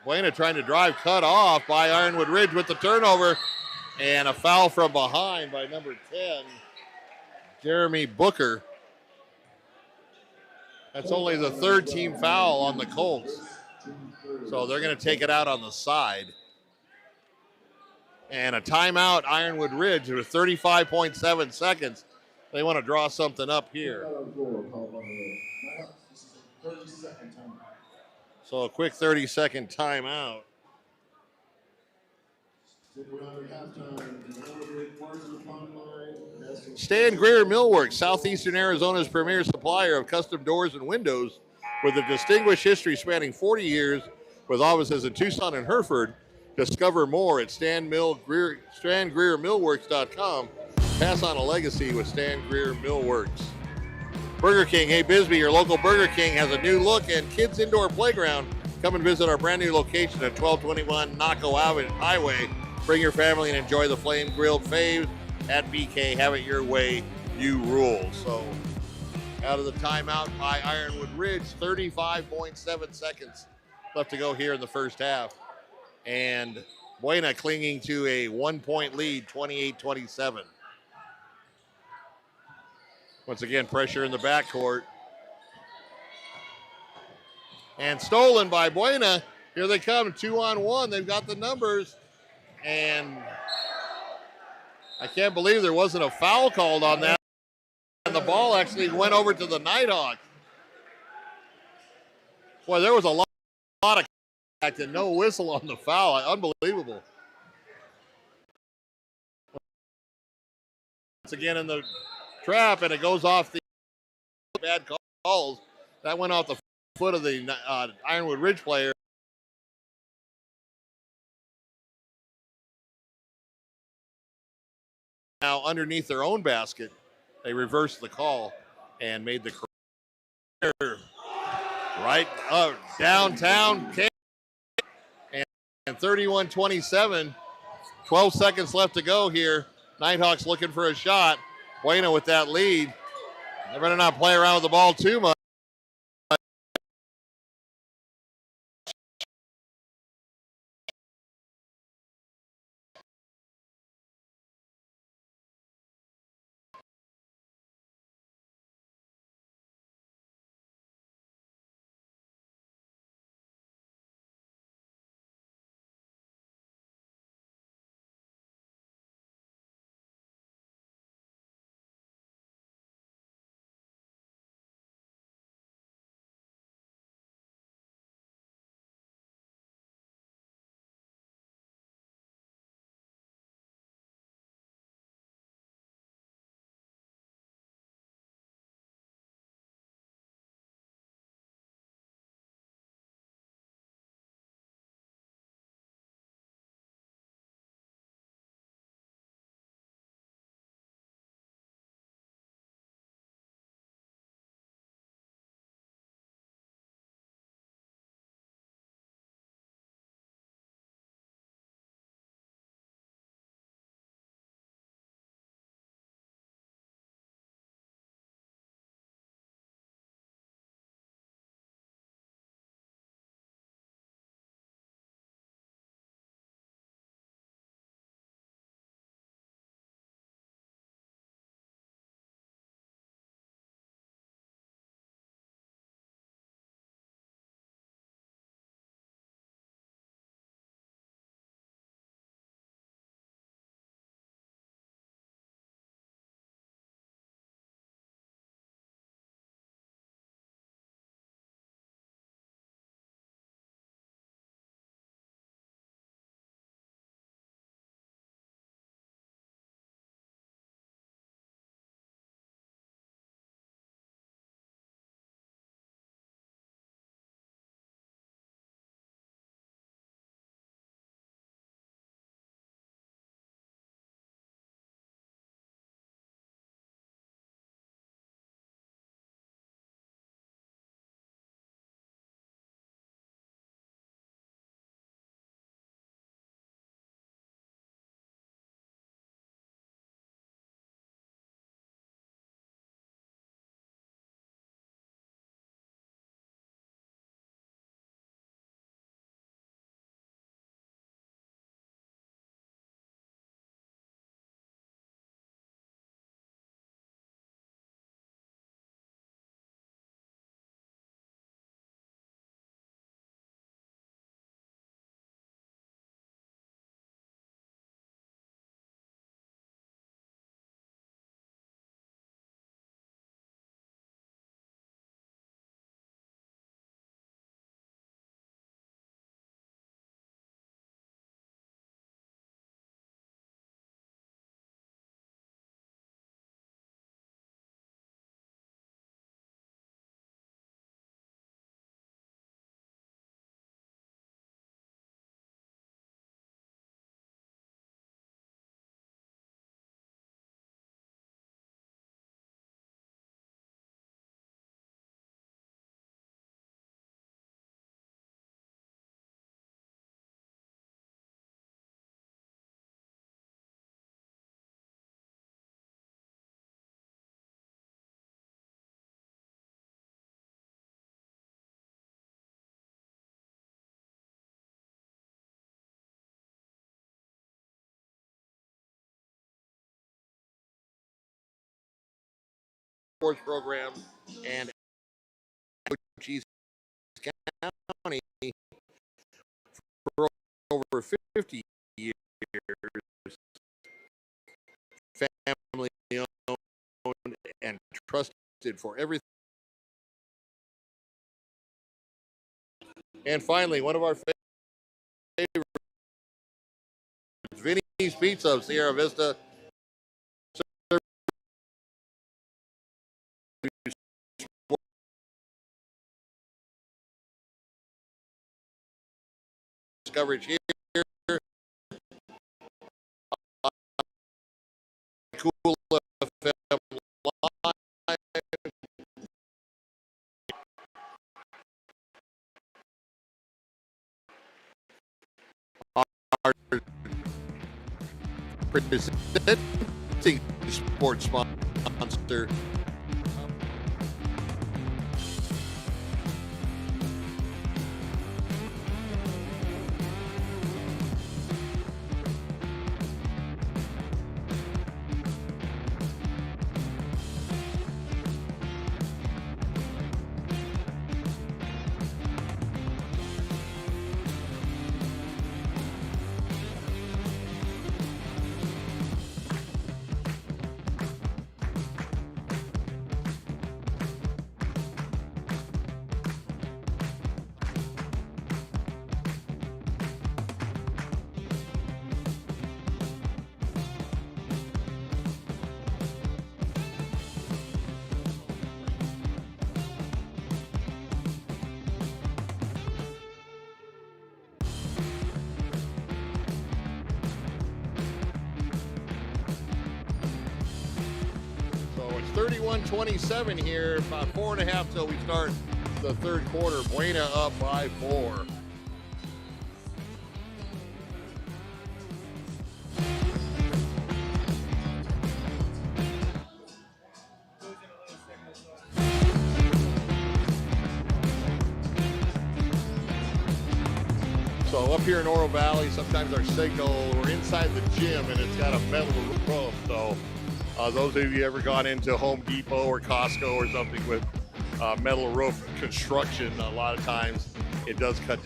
Buena trying to drive, cut off by Ironwood Ridge with the turnover, and a foul from behind by number 10, Jeremy Booker. That's only the 3rd team foul on the Colts. So they're going to take it out on the side. And a timeout, Ironwood Ridge, with 35.7 seconds. They want to draw something up here. So a quick 30-second timeout. Stick around at halftime. Ironwood, Varsity Pond Line. Stan Greer Millworks, Southeastern Arizona's premier supplier of custom doors and windows, with a distinguished history spanning 40 years, with offices in Tucson and Hereford. Discover more at StanGreerMillworks.com. Pass on a legacy with Stan Greer Millworks. Burger King, hey Bisbee, your local Burger King has a new look and kids indoor playground. Come and visit our brand new location at 1221 Naco Hwy. Bring your family and enjoy the flame grilled faves at BK. Have it your way, you rule. So out of the timeout by Ironwood Ridge, 35.7 seconds left to go here in the first half. And Buena clinging to a 1-point lead, 28-27. Once again, pressure in the backcourt. And stolen by Buena. Here they come, 2-on-1. They've got the numbers. And I can't believe there wasn't a foul called on that. And the ball actually went over to the Nighthawks. Boy, there was a lot of contact and no whistle on the foul. Unbelievable. Once again in the trap, and it goes off the bad calls. That went off the foot of the Ironwood Ridge player. Now underneath their own basket, they reversed the call and made the career right downtown. And 31-27, 12 seconds left to go here. Nighthawks looking for a shot. Buena with that lead. They better not play around with the ball too much. sports program and COCHISE County for over 50 years. Family owned and trusted for everything. And finally, one of our favorites, Vinny's Pizza of Sierra Vista. Coverage here. Cool FM Live. Our presenting sports sponsor. It's 31-27 here, about 4.5 till we start the third quarter. Buena up by 4. So up here in Oro Valley, sometimes our signal, we're inside the gym and it's got a metal roof. So those of you ever gone into Home Depot or Costco or something with metal roof construction, a lot of times it does cut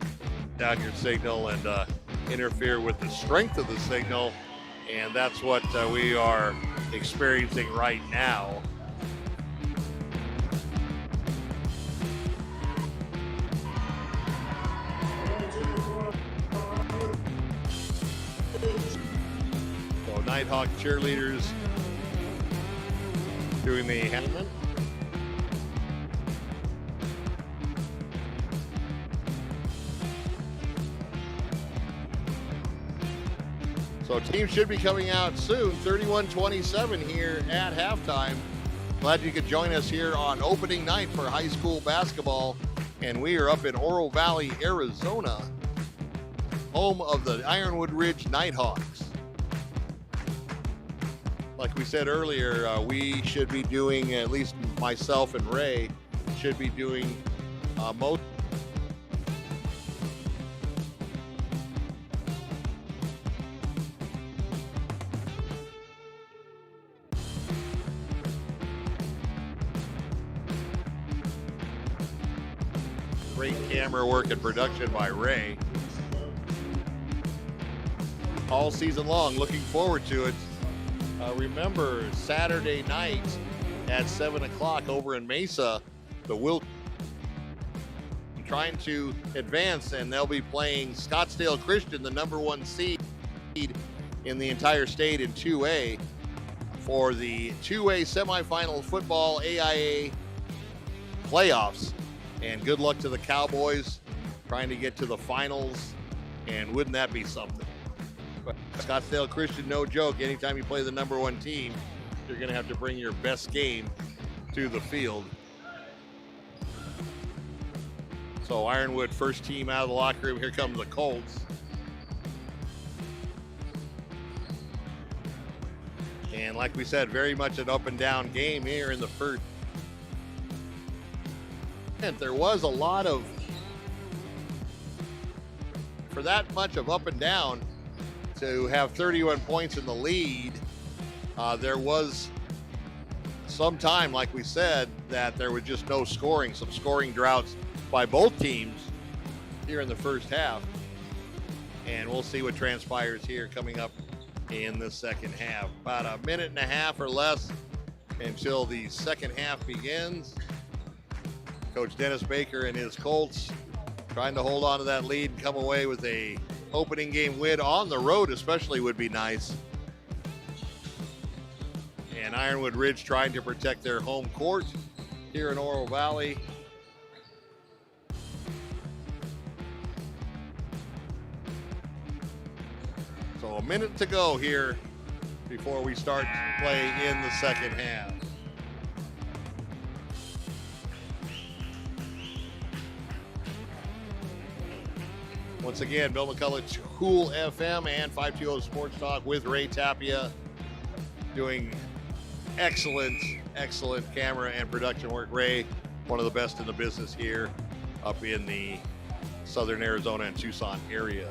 down your signal and interfere with the strength of the signal. And that's what we are experiencing right now. So Nighthawk cheerleaders doing the handman. So teams should be coming out soon. 31-27 here at halftime. Glad you could join us here on opening night for high school basketball. And we are up in Oro Valley, Arizona, home of the Ironwood Ridge Nighthawks. Like we said earlier, we should be doing, at least myself and Ray, should be doing most. Great camera work and production by Ray. All season long, looking forward to it. Remember, Saturday night at 7 o'clock over in Mesa, the Will trying to advance, and they'll be playing Scottsdale Christian, the #1 seed in the entire state in 2A for the 2A semifinal football AIA playoffs. And good luck to the Cowboys trying to get to the finals, and wouldn't that be something? But Scottsdale Christian, no joke. Anytime you play the #1 team, you're going to have to bring your best game to the field. So Ironwood, first team out of the locker room. Here comes the Colts. And like we said, very much an up and down game here in the first. There was a lot of, for that much of up and down, to have 31 points in the lead, there was some time, like we said, that there was just no scoring, some scoring droughts by both teams here in the first half. And we'll see what transpires here coming up in the second half. About a minute and a half or less until the second half begins. Coach Dennis Baker and his Colts trying to hold on to that lead and come away with a opening game win on the road especially would be nice. And Ironwood Ridge trying to protect their home court here in Oro Valley. So a minute to go here before we start play in the second half. Once again, Bill McCulloch, Cool FM and 520 Sports Talk with Ray Tapia doing excellent camera and production work. Ray, one of the best in the business here up in the Southern Arizona and Tucson area.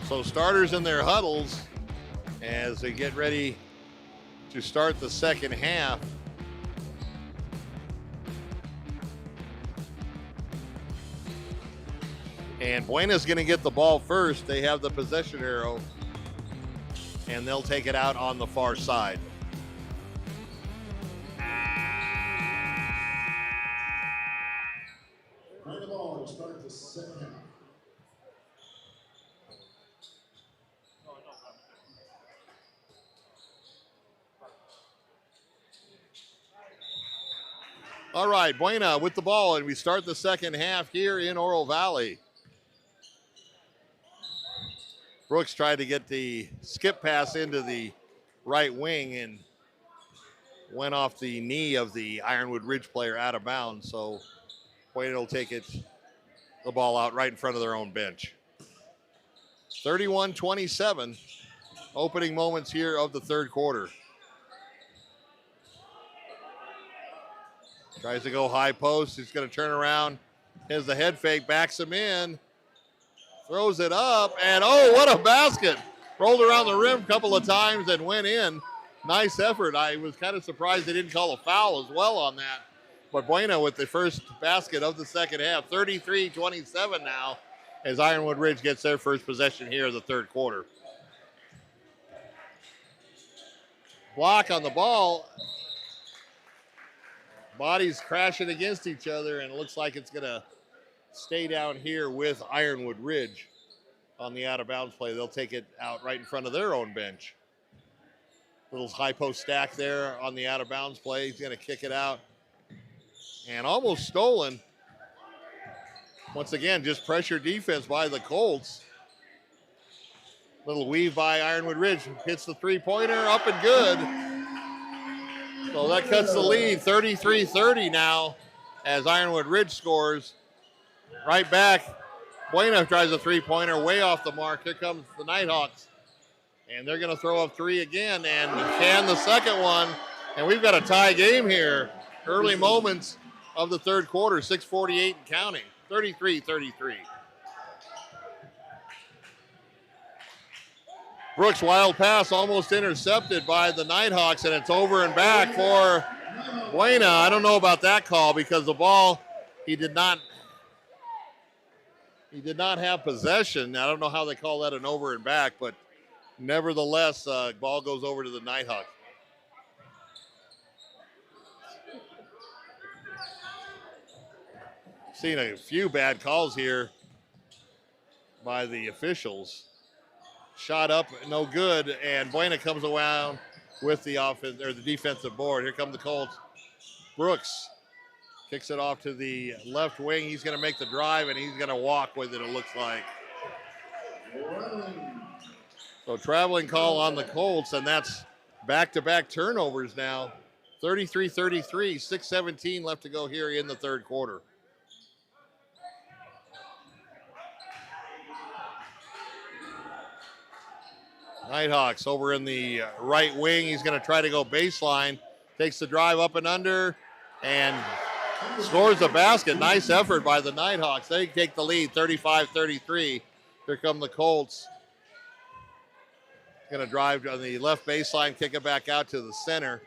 So starters in their huddles as they get ready to start the second half. And Buena's going to get the ball first. They have the possession arrow, and they'll take it out on the far side. Bring the ball to start the second half. All right, Buena with the ball, and we start the second half here in Oro Valley. Brooks tried to get the skip pass into the right wing and went off the knee of the Ironwood Ridge player out of bounds. So Buena will take the ball out right in front of their own bench. 31-27, opening moments here of the third quarter. Tries to go high post. He's going to turn around. Has the head fake, backs him in. Throws it up, and oh, what a basket. Rolled around the rim a couple of times and went in. Nice effort. I was kind of surprised they didn't call a foul as well on that. But Buena with the first basket of the second half. 33-27 now as Ironwood Ridge gets their first possession here in the third quarter. Block on the ball. Bodies crashing against each other, and it looks like it's going to stay down here with Ironwood Ridge on the out-of-bounds play. They'll take it out right in front of their own bench. Little high post stack there on the out-of-bounds play. He's going to kick it out. And almost stolen. Once again, just pressure defense by the Colts. Little weave by Ironwood Ridge. Hits the three-pointer, up and good. So that cuts the lead, 33-30 now as Ironwood Ridge scores. Right back, Buena tries a three-pointer way off the mark. Here comes the Nighthawks. And they're going to throw up three again and can the second one. And we've got a tie game here. Early moments of the third quarter, 6:48 and counting, 33-33. Brooks' wild pass almost intercepted by the Nighthawks, and it's over and back for Buena. I don't know about that call because the ball, he did not have possession. I don't know how they call that an over and back, but nevertheless, ball goes over to the Nighthawks. Seen a few bad calls here by the officials. Shot up, no good, and Buena comes around with the offense or the defensive board. Here come the Colts. Brooks kicks it off to the left wing. He's going to make the drive, and he's going to walk with it looks like. So traveling call on the Colts, and that's back-to-back turnovers now. 33-33, 6:17 left to go here in the third quarter. Nighthawks over in the right wing. He's going to try to go baseline. Takes the drive up and under and scores the basket. Nice effort by the Nighthawks. They take the lead, 35-33. Here come the Colts. Going to drive on the left baseline, kick it back out to the center.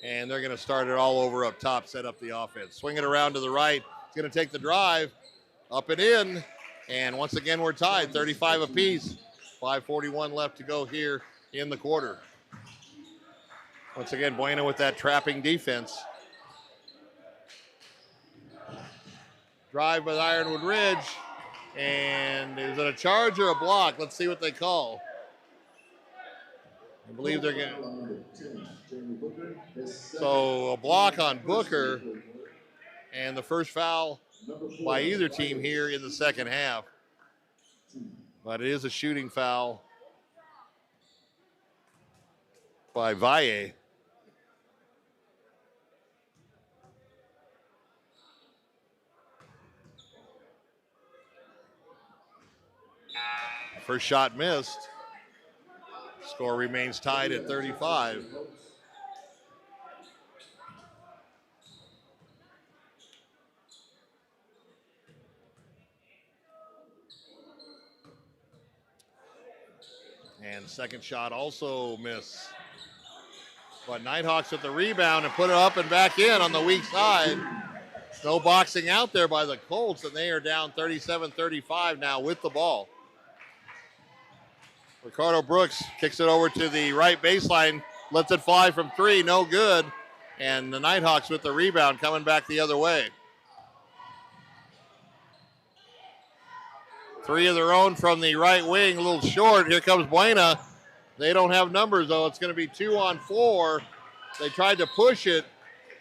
And they're going to start it all over up top, set up the offense. Swing it around to the right. It's going to take the drive, up and in. And once again, we're tied, 35 apiece. 5:41 left to go here in the quarter. Once again, Buena with that trapping defense. Drive by Ironwood Ridge. And is it a charge or a block? Let's see what they call. I believe they're going to. So a block on Booker. And the first foul by either team here in the second half. But it is a shooting foul by Valle. First shot missed. Score remains tied at 35. And second shot also missed. But Nighthawks with the rebound and put it up and back in on the weak side. No boxing out there by the Colts, and they are down 37-35 now with the ball. Ricardo Brooks kicks it over to the right baseline, lets it fly from three, no good. And the Nighthawks with the rebound coming back the other way. Three of their own from the right wing, a little short. Here comes Buena. They don't have numbers, though. It's going to be 2-on-4. They tried to push it,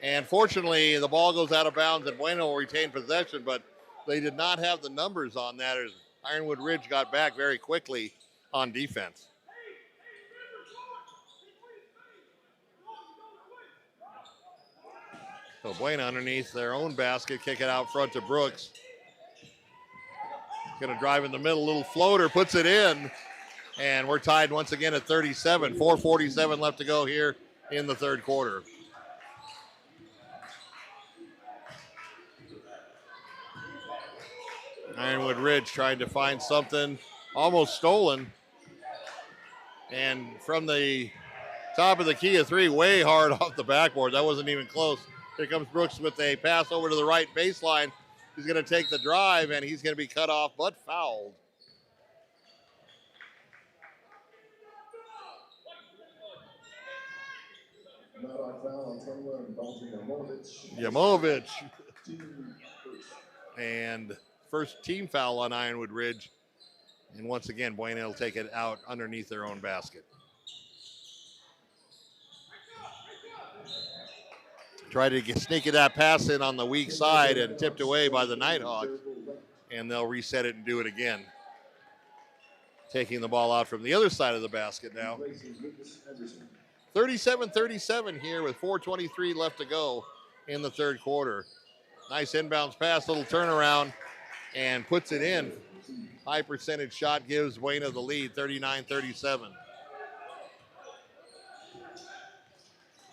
and fortunately, the ball goes out of bounds, and Buena will retain possession, but they did not have the numbers on that as Ironwood Ridge got back very quickly on defense. So Buena underneath their own basket, kick it out front to Brooks. Going to drive in the middle, little floater, puts it in, and we're tied once again at 37. 4:47 left to go here in the third quarter. Ironwood Ridge trying to find something, almost stolen. And from the top of the key of three, way hard off the backboard. That wasn't even close. Here comes Brooks with a pass over to the right baseline. He's going to take the drive, and he's going to be cut off, but fouled. Yamovich. And first team foul on Ironwood Ridge. And once again, Buena will take it out underneath their own basket. Tried to sneak that pass in on the weak side and tipped away by the Nighthawks. And they'll reset it and do it again. Taking the ball out from the other side of the basket now. 37-37 here with 4:23 left to go in the third quarter. Nice inbounds pass, little turnaround, and puts it in. High percentage shot gives Buena the lead, 39-37.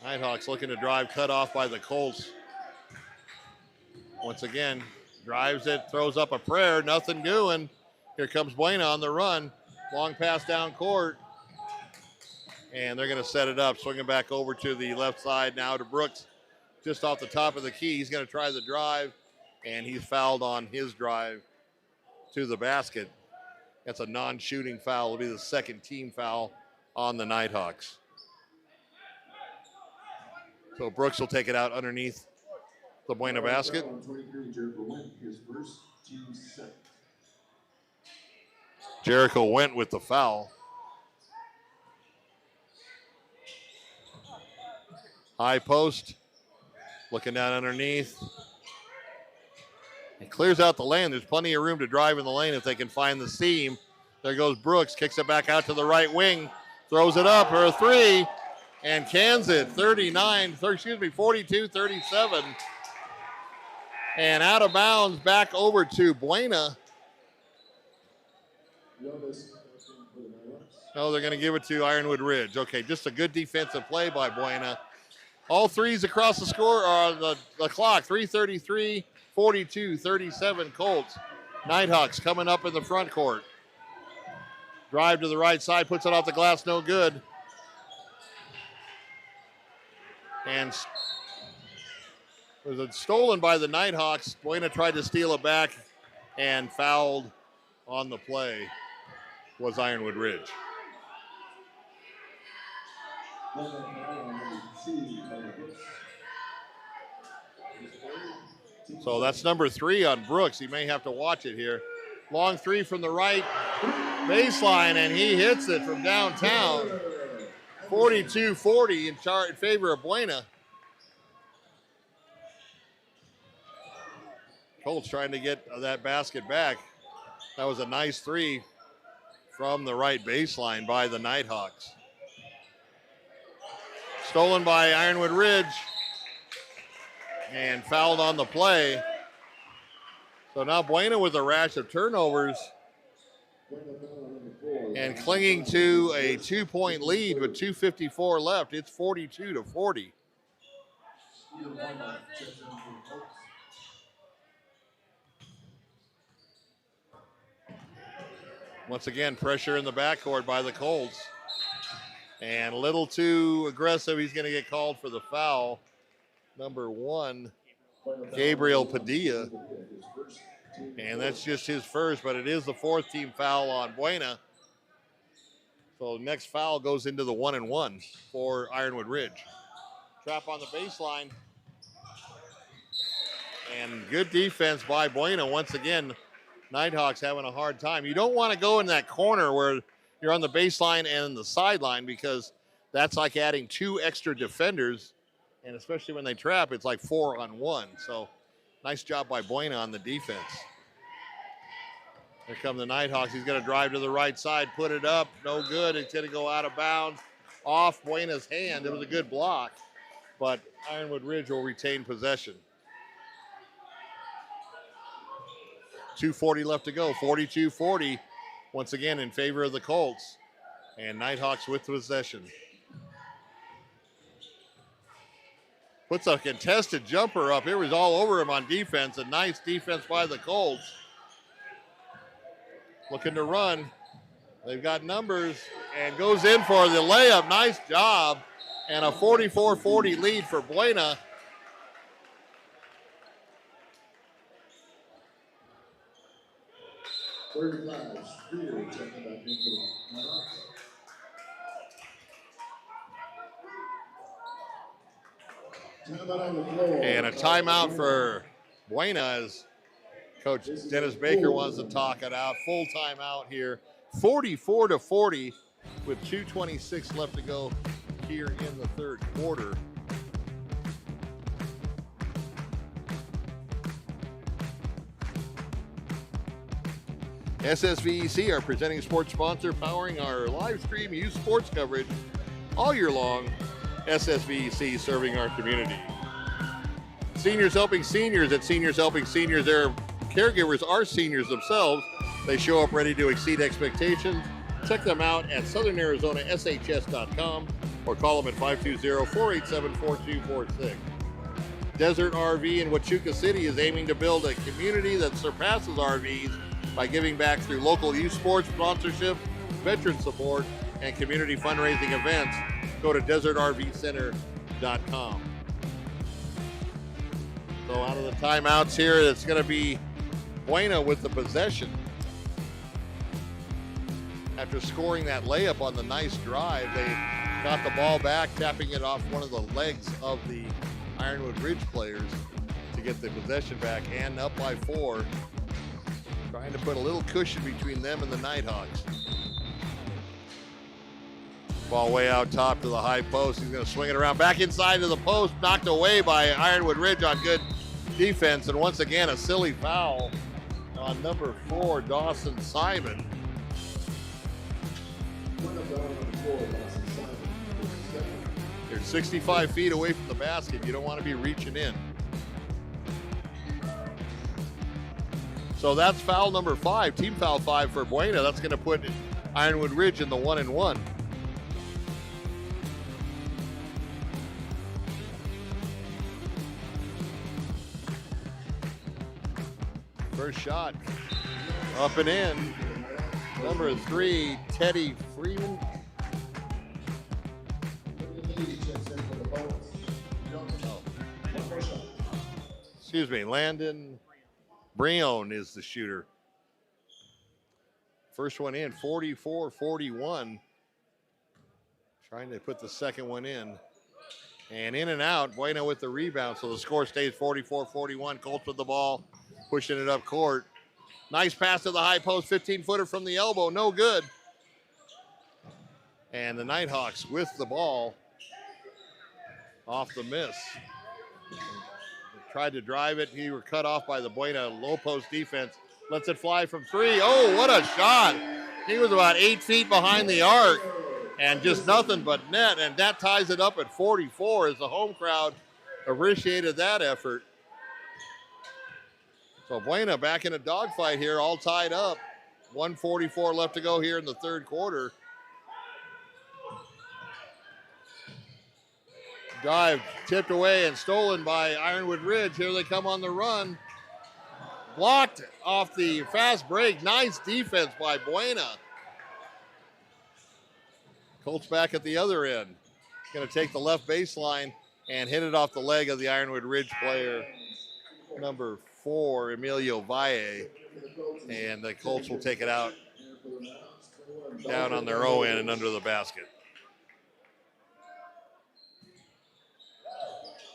Nighthawks looking to drive, cut off by the Colts. Once again, drives it, throws up a prayer, nothing doing. Here comes Buena on the run. Long pass down court. And they're going to set it up, swinging back over to the left side now to Brooks. Just off the top of the key, he's going to try the drive, and he's fouled on his drive to the basket. That's a non-shooting foul. It'll be the second team foul on the Nighthawks. So Brooks will take it out underneath the Buena basket. Jericho went with the foul. High post, looking down underneath. It clears out the lane. There's plenty of room to drive in the lane if they can find the seam. There goes Brooks, kicks it back out to the right wing, throws it up for a three, and cans it. 42-37. And out of bounds, back over to Buena. No, they're going to give it to Ironwood Ridge. Okay, just a good defensive play by Buena. All threes across the score are on the clock. 3:33, 42, 37 Colts. Nighthawks coming up in the front court. Drive to the right side, puts it off the glass, no good. And was it stolen by the Nighthawks? Buena tried to steal it back and fouled on the play was Ironwood Ridge. So that's number 3 on Brooks. He may have to watch it here. Long three from the right baseline, and he hits it from downtown. 42-40 in favor of Buena. Colts trying to get that basket back. That was a nice three from the right baseline by the Nighthawks. Stolen by Ironwood Ridge and fouled on the play. So now Buena with a rash of turnovers and clinging to a 2-point lead with 2:54 left. It's 42-40. Once again, pressure in the backcourt by the Colts. And a little too aggressive. He's going to get called for the foul. Number 1, Gabriel Padilla. And that's just his first, but it is the 4th team foul on Buena. So next foul goes into the 1-and-1 for Ironwood Ridge. Trap on the baseline. And good defense by Buena. Once again, Nighthawks having a hard time. You don't want to go in that corner where you're on the baseline and the sideline because that's like adding 2 extra defenders. And especially when they trap, it's like 4-on-1. So nice job by Buena on the defense. Here come the Nighthawks. He's going to drive to the right side, put it up. No good. It's going to go out of bounds off Buena's hand. It was a good block, but Ironwood Ridge will retain possession. 2:40 left to go. 42-40. Once again in favor of the Colts. And Nighthawks with possession. Puts a contested jumper up. It was all over him on defense. A nice defense by the Colts. Looking to run. They've got numbers and goes in for the layup. Nice job. And a 44-40 lead for Buena. And a timeout for Buena as Coach Dennis Baker wants to talk it out. Full timeout here. 44-40 with 2:26 left to go here in the third quarter. SSVEC, our presenting sports sponsor, powering our live stream youth sports coverage all year long. SSVEC serving our community. Seniors helping seniors at Seniors Helping Seniors. Their caregivers are seniors themselves. They show up ready to exceed expectations. Check them out at southernarizonaSHS.com or call them at 520-487-4246. Desert RV in Huachuca City is aiming to build a community that surpasses RVs by giving back through local youth sports sponsorship, veteran support, and community fundraising events. Go to desertrvcenter.com. So out of the timeouts here, it's going to be Buena with the possession. After scoring that layup on the nice drive, they got the ball back, tapping it off one of the legs of the Ironwood Ridge players to get the possession back, and up by 4. Trying to put a little cushion between them and the Nighthawks. Ball way out top to the high post. He's going to swing it around back inside to the post. Knocked away by Ironwood Ridge on good defense. And once again, a silly foul on number 4, Dawson Simon. You're 65 feet away from the basket. You don't want to be reaching in. So that's foul number 5, team foul 5 for Buena. That's going to put Ironwood Ridge in the 1-and-1. First shot up and in. Number 3, Teddy Freeman. Excuse me, Landon Breon is the shooter. First one in, 44-41. Trying to put the second one in. And in and out, Buena with the rebound, so the score stays 44-41. Colts with the ball, pushing it up court. Nice pass to the high post, 15-footer from the elbow, no good. And the Nighthawks with the ball off the miss. Tried to drive it, he were cut off by the Buena low post defense. Lets it fly from 3. Oh, what a shot. He was about 8 feet behind the arc and just nothing but net, and that ties it up at 44 as the home crowd appreciated that effort. So Buena back in a dogfight here, all tied up. 1:44 left to go here in the third quarter. Drive tipped away and stolen by Ironwood Ridge. Here they come on the run. Blocked off the fast break. Nice defense by Buena. Colts back at the other end. Going to take the left baseline and hit it off the leg of the Ironwood Ridge player, number 4, Emilio Valle. And the Colts will take it out down on their own end and under the basket.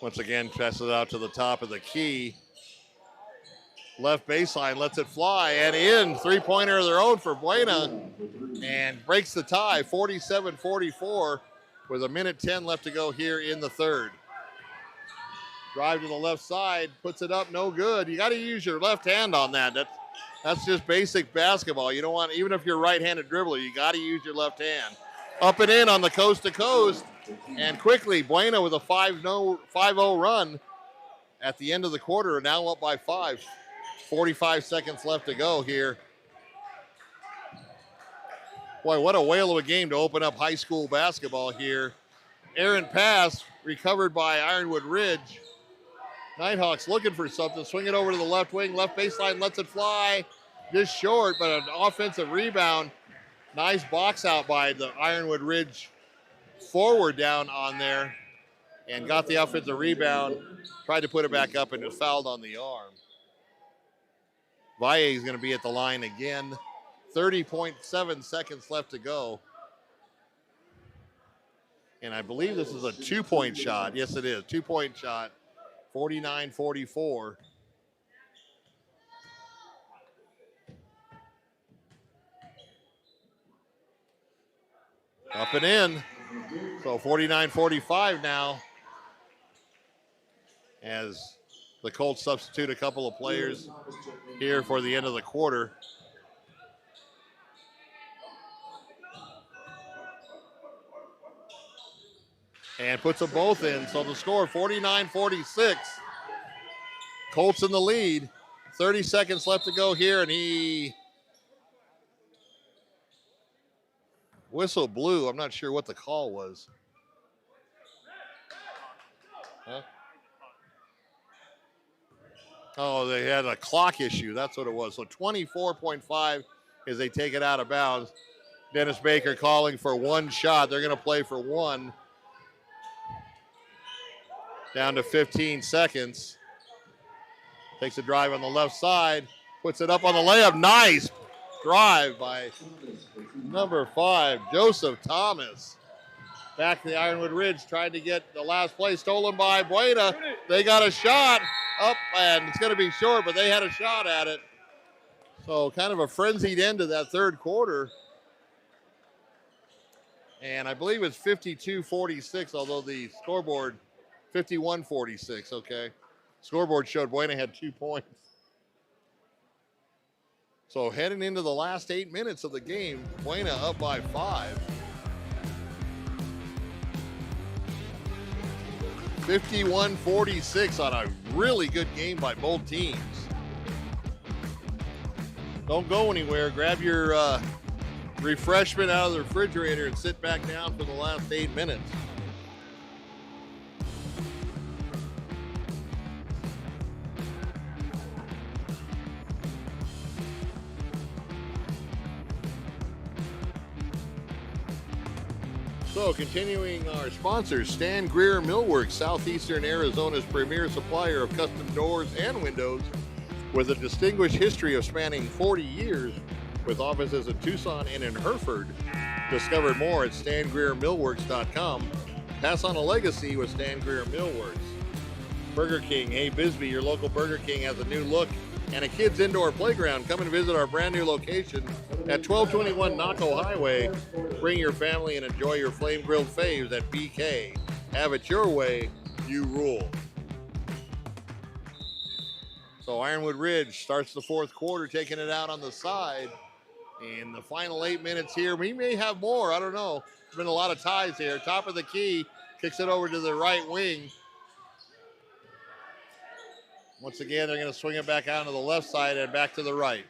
Once again, passes it out to the top of the key. Left baseline, lets it fly, and in. Three-pointer of their own for Buena, and breaks the tie, 47-44, with 1:10 left to go here in the third. Drive to the left side, puts it up, no good. You got to use your left hand on that. That's just basic basketball. You don't want, even if you're a right-handed dribbler, you got to use your left hand. Up and in on the coast-to-coast, and quickly, Buena with a 5-0 run at the end of the quarter, now up by 5. 45 seconds left to go here. Boy, what a whale of a game to open up high school basketball here. Errant pass recovered by Ironwood Ridge. Nighthawks looking for something, swing it over to the left wing, left baseline, lets it fly. Just short, but an offensive rebound. Nice box out by the Ironwood Ridge forward down on there, and got the offensive rebound, tried to put it back up and just fouled on the arm. Valle is going to be at the line again. 30.7 seconds left to go. And I believe this is a 2-point shot. Yes, it is. 2-point shot. 49-44. Up and in. So 49-45 now, as the Colts substitute a couple of players here for the end of the quarter. And puts them both in. So the score, 49-46. Colts in the lead. 30 seconds left to go here, and he whistle blew. I'm not sure what the call was. Huh? Oh, they had a clock issue. That's what it was. So 24.5 as they take it out of bounds. Dennis Baker calling for one shot. They're going to play for one. Down to 15 seconds. Takes a drive on the left side. Puts it up on the layup. Nice drive by number 5, Joseph Thomas. Back to the Ironwood Ridge, tried to get the last play, stolen by Buena. They got a shot up, and it's going to be short, but they had a shot at it. So kind of a frenzied end to that third quarter. And I believe it's 52-46, although the scoreboard, 51-46, okay. Scoreboard showed Buena had 2 points. So heading into the last 8 minutes of the game, Buena up by 5. 51-46 on a really good game by both teams. Don't go anywhere. Grab your refreshment out of the refrigerator and sit back down for the last 8 minutes. So, continuing our sponsors, Stan Greer Millworks, Southeastern Arizona's premier supplier of custom doors and windows, with a distinguished history of spanning 40 years, with offices in Tucson and in Hereford. Discover more at stangreermillworks.com. Pass on a legacy with Stan Greer Millworks. Burger King. Hey, Bisbee, your local Burger King has a new look and a kids' indoor playground. Come and visit our brand new location at 1221 Naco Highway. Bring your family and enjoy your flame-grilled faves at BK. Have it your way, you rule. So Ironwood Ridge starts the fourth quarter, taking it out on the side. In the final 8 minutes here, we may have more, I don't know. There's been a lot of ties here. Top of the key, kicks it over to the right wing. Once again, they're going to swing it back out to the left side and back to the right.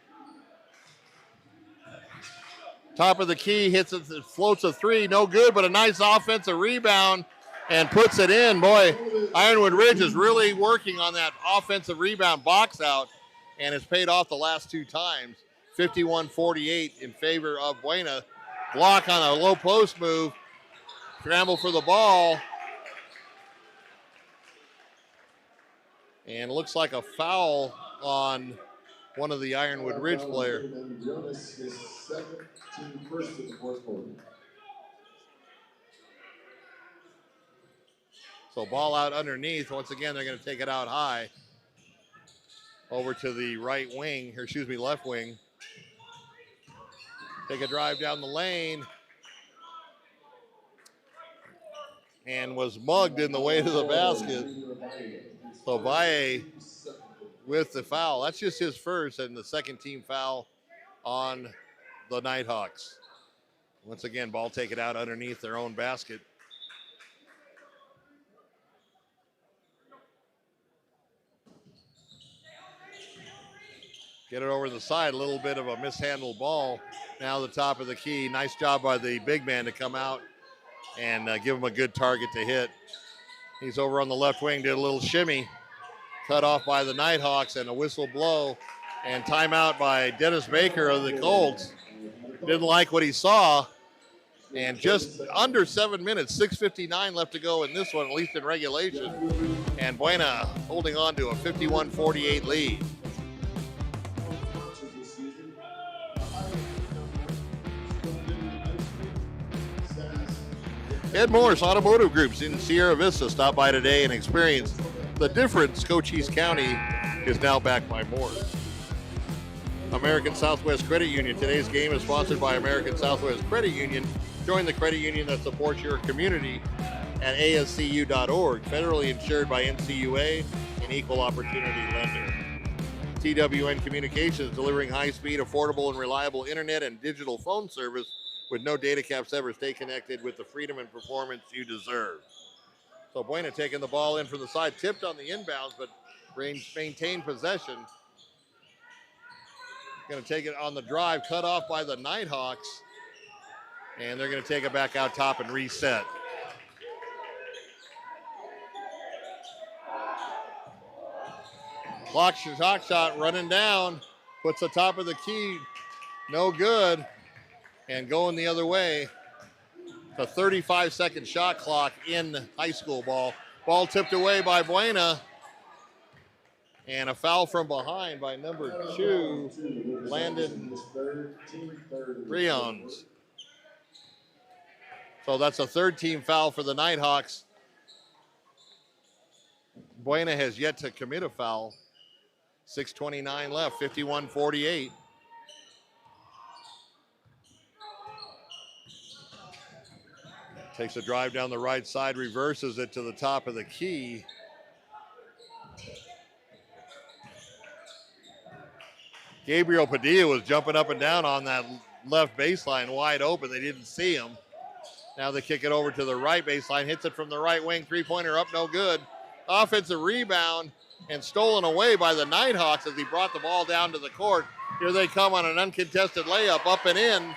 Top of the key, hits it, floats a three, no good, but a nice offensive rebound and puts it in. Boy, Ironwood Ridge is really working on that offensive rebound box out, and it's paid off the last two times. 51-48 in favor of Buena. Block on a low post move. Scramble for the ball. And looks like a foul on one of the Ironwood Ridge players. So ball out underneath. Once again, they're going to take it out high. Over to the right wing, or excuse me, left wing. Take a drive down the lane. And was mugged in the way to the basket. So Valle with the foul. That's just his first and the second team foul on the Nighthawks. Once again, ball taken out underneath their own basket. Get it over the side, a little bit of a mishandled ball. Now the top of the key. Nice job by the big man to come out and give him a good target to hit. He's over on the left wing, did a little shimmy. Cut off by the Nighthawks and a whistle blow. And timeout by Dennis Baker of the Colts. Didn't like what he saw. And just under 7 minutes, 6:59 left to go in this one, at least in regulation. And Buena holding on to a 51-48 lead. Ed Morse Automotive Groups in Sierra Vista. Stop by today and experience the difference. COCHISE County is now backed by Morse. American Southwest Credit Union. Today's game is sponsored by American Southwest Credit Union. Join the credit union that supports your community at ascu.org. Federally insured by NCUA, an equal opportunity lender. TWN Communications, delivering high-speed, affordable, and reliable internet and digital phone service with no data caps ever. Stay connected with the freedom and performance you deserve. So Buena taking the ball in from the side, tipped on the inbounds, but maintained possession. Going to take it on the drive, cut off by the Nighthawks, and they're going to take it back out top and reset. Clock shot running down, puts the top of the key, no good, and going the other way. A 35-second shot clock in high school ball. Ball tipped away by Buena. And a foul from behind by number 2, Landon Rions. So that's a third team foul for the Nighthawks. Buena has yet to commit a foul. 6:29 left, 51-48. Takes a drive down the right side, reverses it to the top of the key. Gabriel Padilla was jumping up and down on that left baseline, wide open. They didn't see him. Now they kick it over to the right baseline, hits it from the right wing, three-pointer up, no good. Offensive rebound and stolen away by the Nighthawks as he brought the ball down to the court. Here they come on an uncontested layup, up and in.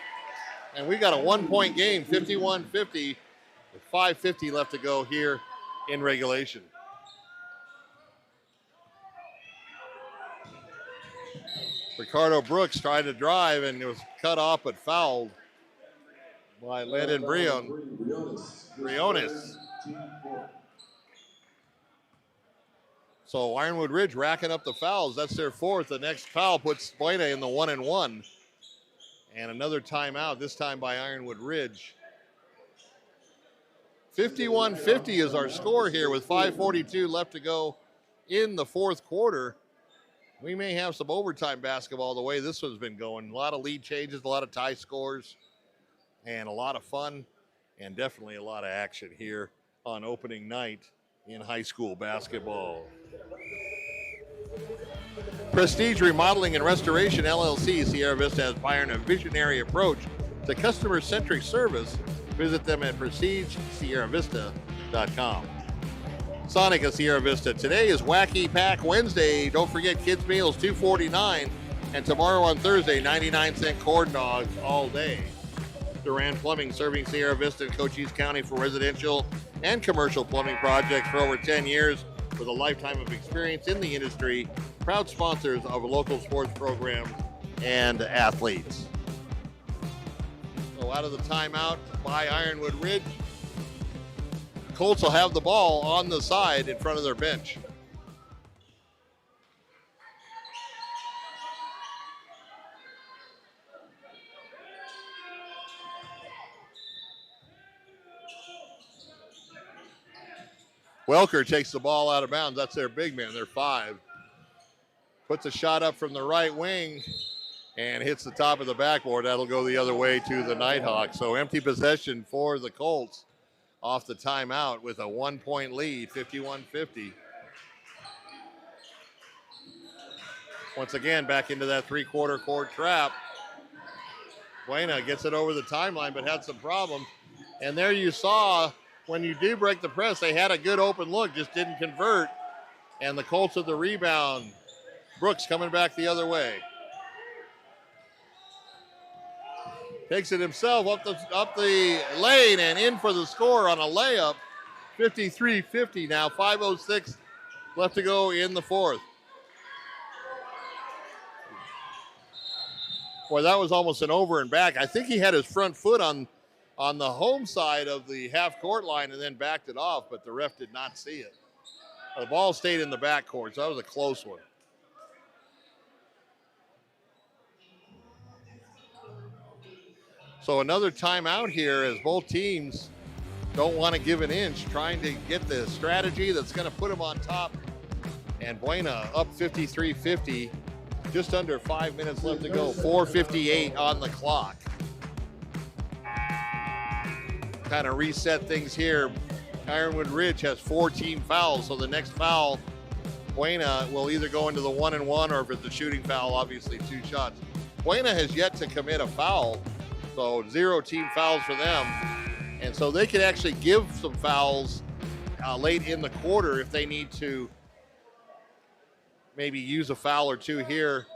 And we got a one-point game, 51-50, with 5:50 left to go here in regulation. Ricardo Brooks tried to drive and it was cut off but fouled by Landon Briones. So Ironwood Ridge racking up the fouls. That's their fourth. The next foul puts Buena in the 1-and-1. And another timeout, this time by Ironwood Ridge. 51-50 is our score here with 5:42 left to go in the fourth quarter. We may have some overtime basketball the way this one's been going. A lot of lead changes, a lot of tie scores, and a lot of fun, and definitely a lot of action here on opening night in high school basketball. Prestige Remodeling and Restoration LLC, Sierra Vista, has pioneered a visionary approach to customer-centric service. Visit them at prestigesierravista.com. Sonic at Sierra Vista. Today is Wacky Pack Wednesday. Don't forget kids' meals, $2.49. And tomorrow on Thursday, 99-cent corn dogs all day. Duran Plumbing, serving Sierra Vista and Cochise County for residential and commercial plumbing projects for over 10 years with a lifetime of experience in the industry. Proud sponsors of local sports programs and athletes. So out of the timeout by Ironwood Ridge, Colts will have the ball on the side in front of their bench. Welker takes the ball out of bounds. That's their big man, their 5. Puts a shot up from the right wing and hits the top of the backboard. That'll go the other way to the Nighthawks. So empty possession for the Colts off the timeout with a 1-point lead, 51-50. Once again, back into that three-quarter court trap. Buena gets it over the timeline, but had some problems. And there you saw, when you do break the press, they had a good open look, just didn't convert. And the Colts with the rebound. Brooks coming back the other way. Takes it himself up the lane and in for the score on a layup. 53-50 now, 5:06 left to go in the fourth. Boy, that was almost an over and back. I think he had his front foot on the home side of the half-court line and then backed it off, but the ref did not see it. The ball stayed in the backcourt, so that was a close one. So another timeout here as both teams don't want to give an inch, trying to get the strategy that's going to put them on top. And Buena up 53-50, just under 5 minutes left to go, 4:58 on the clock. Kind of reset things here. Ironwood Ridge has 4 team fouls, so the next foul, Buena will either go into the 1-and-1, or if it's a shooting foul, obviously 2 shots. Buena has yet to commit a foul, so 0 team fouls for them. And so they could actually give some fouls late in the quarter if they need to maybe use a foul or 2 here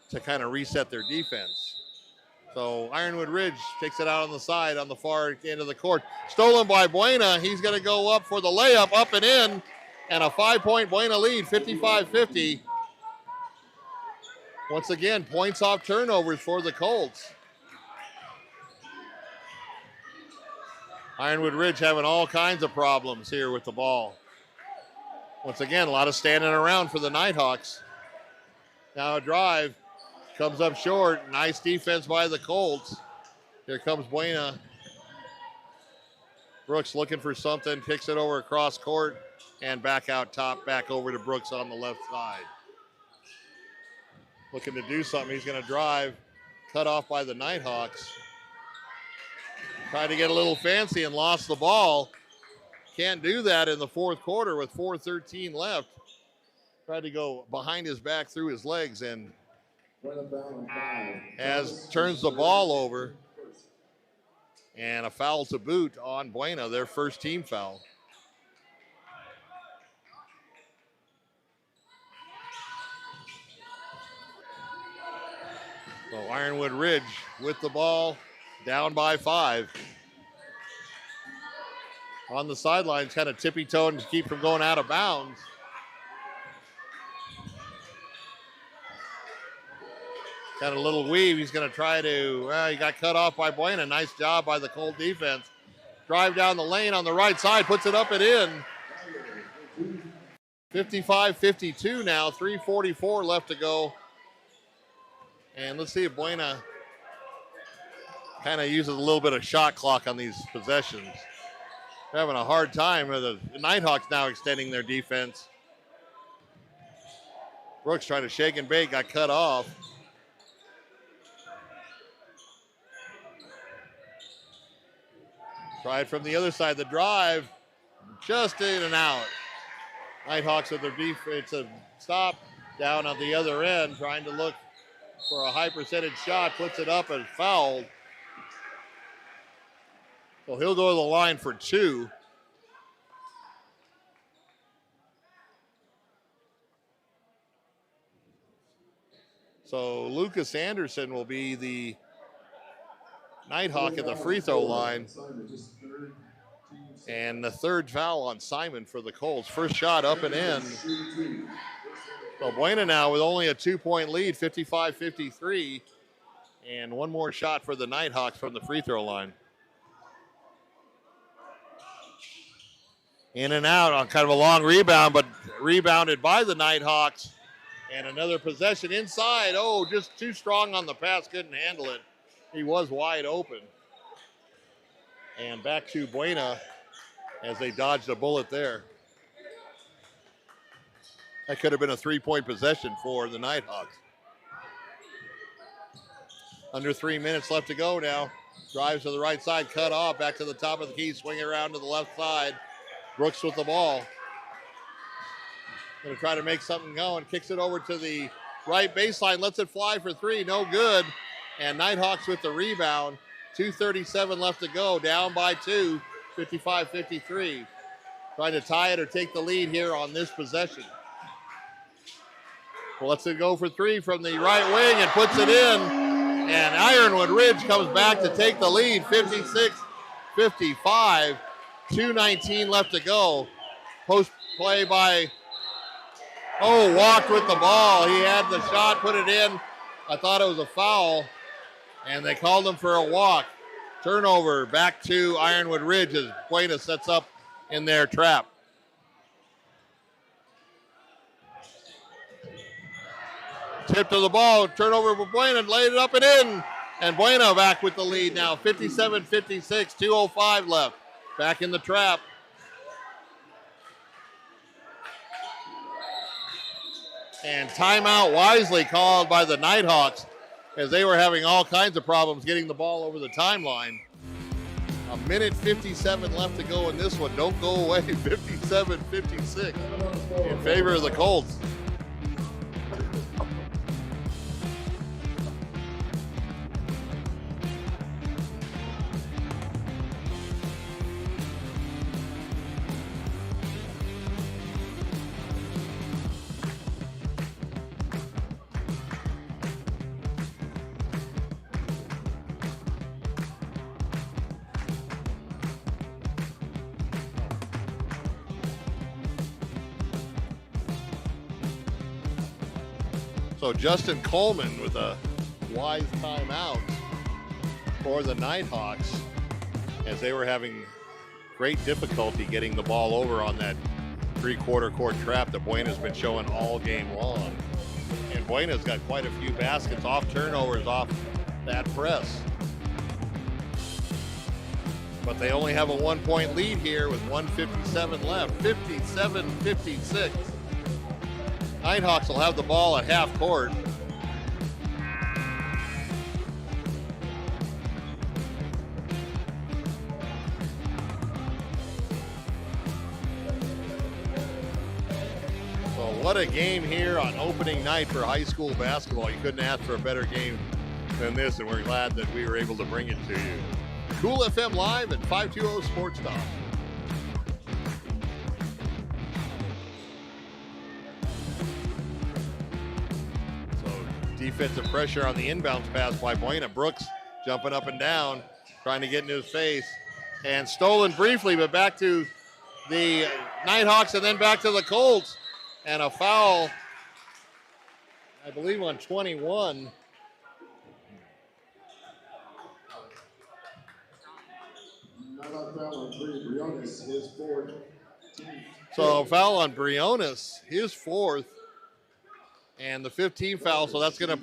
to kind of reset their defense. So Ironwood Ridge takes it out on the side on the far end of the court. Stolen by Buena. He's going to go up for the layup, up and in, and a 5-point Buena lead, 55-50. Once again, points off turnovers for the Colts. Ironwood Ridge having all kinds of problems here with the ball. Once again, a lot of standing around for the Nighthawks. Now a drive, comes up short. Nice defense by the Colts. Here comes Buena. Brooks looking for something, kicks it over across court, and back out top, back over to Brooks on the left side. Looking to do something. He's going to drive, cut off by the Nighthawks. Tried to get a little fancy and lost the ball. Can't do that in the fourth quarter with 4:13 left. Tried to go behind his back through his legs and turns the ball over. And a foul to boot on Buena, their first team foul. So Ironwood Ridge with the ball, down by 5. On the sidelines, kind of tippy-toeing to keep from going out of bounds. Got a little weave. He's going to try to, well, he got cut off by Buena. Nice job by the Colt defense. Drive down the lane on the right side, puts it up and in. 55-52 now, 3:44 left to go. And let's see if Buena kind of uses a little bit of shot clock on these possessions. They're having a hard time. The Nighthawks now extending their defense. Brooks trying to shake and bake, got cut off. Tried from the other side, the drive, just in and out. Nighthawks with their defensive stop down on the other end, trying to look for a high percentage shot, puts it up and fouled. So he'll go to the line for 2. So Lucas Anderson will be the Nighthawk at the free throw line. And the 3rd foul on Simon for the Colts. First shot up and in. So Buena now with only a 2-point lead, 55-53. And one more shot for the Nighthawks from the free throw line. In and out on kind of a long rebound, but rebounded by the Nighthawks. And another possession inside. Oh, just too strong on the pass, couldn't handle it. He was wide open. And back to Buena as they dodged a bullet there. That could have been a 3-point possession for the Nighthawks. Under 3 minutes left to go now. Drives to the right side, cut off, back to the top of the key, swing it around to the left side. Brooks with the ball. Gonna try to make something go and kicks it over to the right baseline, lets it fly for 3, no good. And Nighthawks with the rebound. 2:37 left to go, down by 2, 55-53. Trying to tie it or take the lead here on this possession. Well, lets it go for 3 from the right wing and puts it in. And Ironwood Ridge comes back to take the lead, 56-55. 2:19 left to go. Post play by, walked with the ball. He had the shot, put it in. I thought it was a foul. And they called him for a walk. Turnover back to Ironwood Ridge as Buena sets up in their trap. Tip to the ball, turnover for Buena, laid it up and in. And Buena back with the lead now, 57-56, 2:05 left. Back in the trap. And timeout wisely called by the Nighthawks, as they were having all kinds of problems getting the ball over the timeline. 1:57 left to go in this one. Don't go away. 57-56 in favor of the Colts. So Justin Coleman with a wise timeout for the Nighthawks, as they were having great difficulty getting the ball over on that 3/4 court trap that Buena's been showing all game long. And Buena's got quite a few baskets off turnovers off that press. But they only have a 1-point lead here with 1:57 left, 57-56. Nighthawks will have the ball at half court. So what a game here on opening night for high school basketball. You couldn't ask for a better game than this, and we're glad that we were able to bring it to you. Cool FM Live at 520 Sports Talk. Defensive pressure on the inbounds pass by Buena. Brooks jumping up and down, trying to get into his face. And stolen briefly, but back to the Nighthawks and then back to the Colts. And a foul, I believe, on 21 How about foul on Briones, his fourth. So foul on Briones, his fourth, and the 15th foul. So that's going to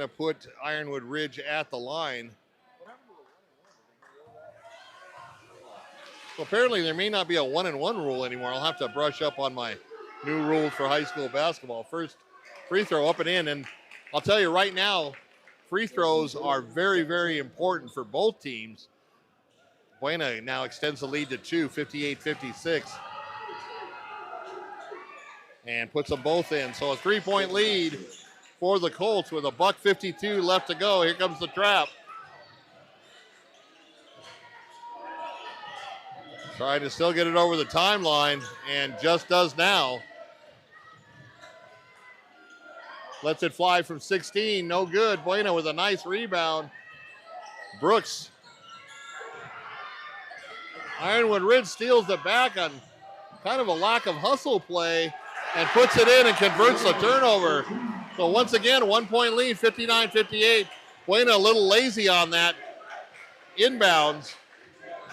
put Ironwood Ridge at the line. So apparently there may not be a 1-and-1 rule anymore. I'll have to brush up on my new rules for high school basketball. First free throw up and in, and I'll tell you right now, free throws are very, very important for both teams. Buena now extends the lead to 2, 58-56. And puts them both in. So a 3-point lead for the Colts with $1:52 left to go. Here comes the trap. Trying to still get it over the timeline, and just does now. Lets it fly from 16, no good. Buena with a nice rebound. Brooks. Ironwood Ridge steals it back on kind of a lack of hustle play and puts it in and converts the turnover. So once again, 1-point lead, 59-58. Buena a little lazy on that inbounds.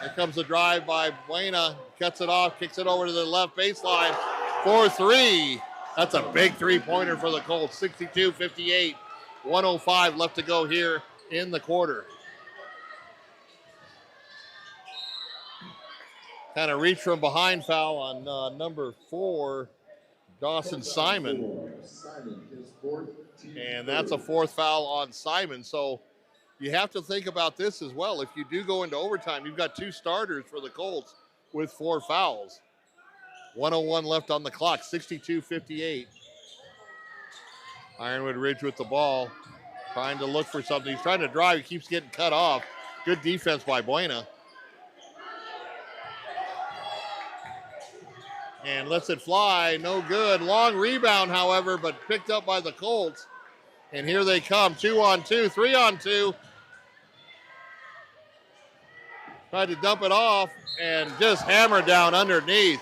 Here comes the drive by Buena, cuts it off, kicks it over to the left baseline for 3. That's a big three-pointer for the Colts, 62-58. 1:05 left to go here in the quarter. Kind of reach from behind foul on number 4, Dawson Simon. And that's a 4th foul on Simon. So you have to think about this as well. If you do go into overtime, you've got 2 starters for the Colts with 4 fouls. 1:01 left on the clock, 62-58. Ironwood Ridge with the ball, trying to look for something. He's trying to drive, he keeps getting cut off. Good defense by Buena. And lets it fly, no good. Long rebound, however, but picked up by the Colts. And here they come, 2-on-2, 3-on-2. Tried to dump it off and just hammered down underneath.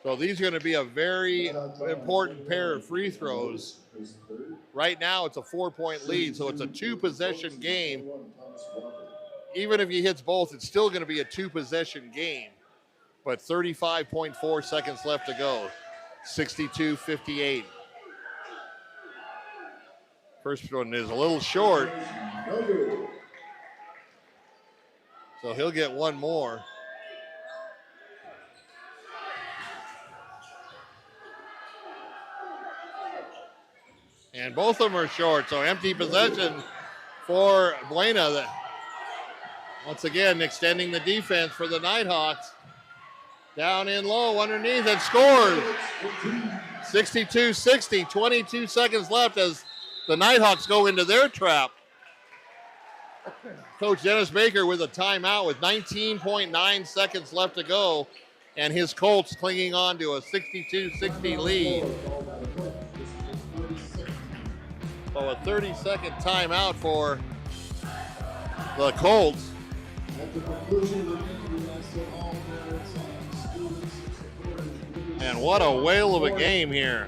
So these are going to be a very important pair of free throws. Right now it's a 4-point lead, so it's a 2-possession game. Even if he hits both, it's still going to be a 2-possession game. But 35.4 seconds left to go. 62-58. First one is a little short. So he'll get one more. And both of them are short, so empty possession for Buena. Once again, extending the defense for the Nighthawks. Down in low, underneath, and scores. 62-60, 22 seconds left as the Nighthawks go into their trap. Coach Dennis Baker with a timeout with 19.9 seconds left to go, and his Colts clinging on to a 62-60 lead. So a 30-second timeout for the Colts. And what a whale of a game here.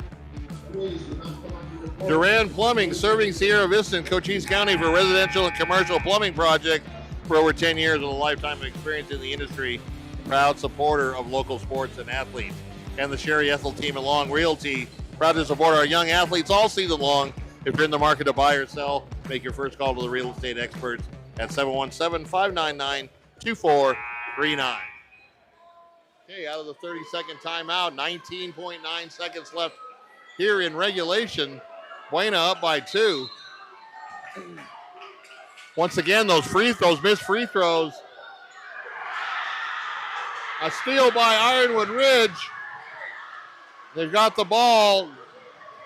Duran Plumbing, serving Sierra Vista and Cochise County for residential and commercial plumbing projects for over 10 years with a lifetime of experience in the industry. Proud supporter of local sports and athletes. And the Sherry Ethel team at Long Realty, proud to support our young athletes all season long. If you're in the market to buy or sell, make your first call to the real estate experts at 717-599-2439. Okay, out of the 30-second timeout, 19.9 seconds left here in regulation. Buena up by 2. Once again, those missed free throws. A steal by Ironwood Ridge. They've got the ball.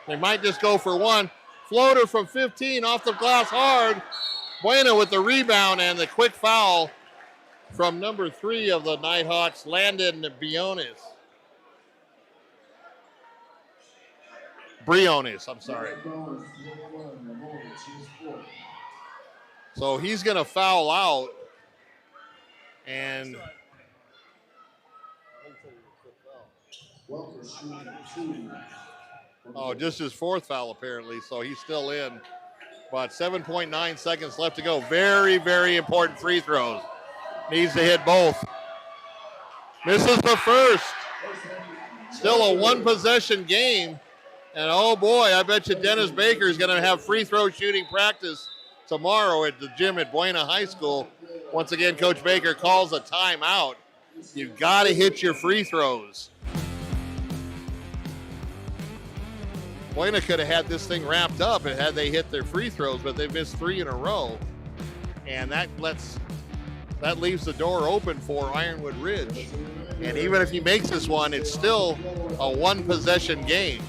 They might just go for one. Floater from 15 off the glass hard. Buena with the rebound and the quick foul from number 3 of the Nighthawks, Landon Briones, I'm sorry. So he's going to foul out. And just his 4th foul apparently, so he's still in. But 7.9 seconds left to go. Very, very important free throws. Needs to hit both. Misses the first. Still a one-possession game. And oh boy, I bet you Dennis Baker is going to have free throw shooting practice tomorrow at the gym at Buena High School. Once again, Coach Baker calls a timeout. You've got to hit your free throws. Buena could have had this thing wrapped up and had they hit their free throws, but they missed 3 in a row. And that leaves the door open for Ironwood Ridge. And even if he makes this one, it's still a one-possession game.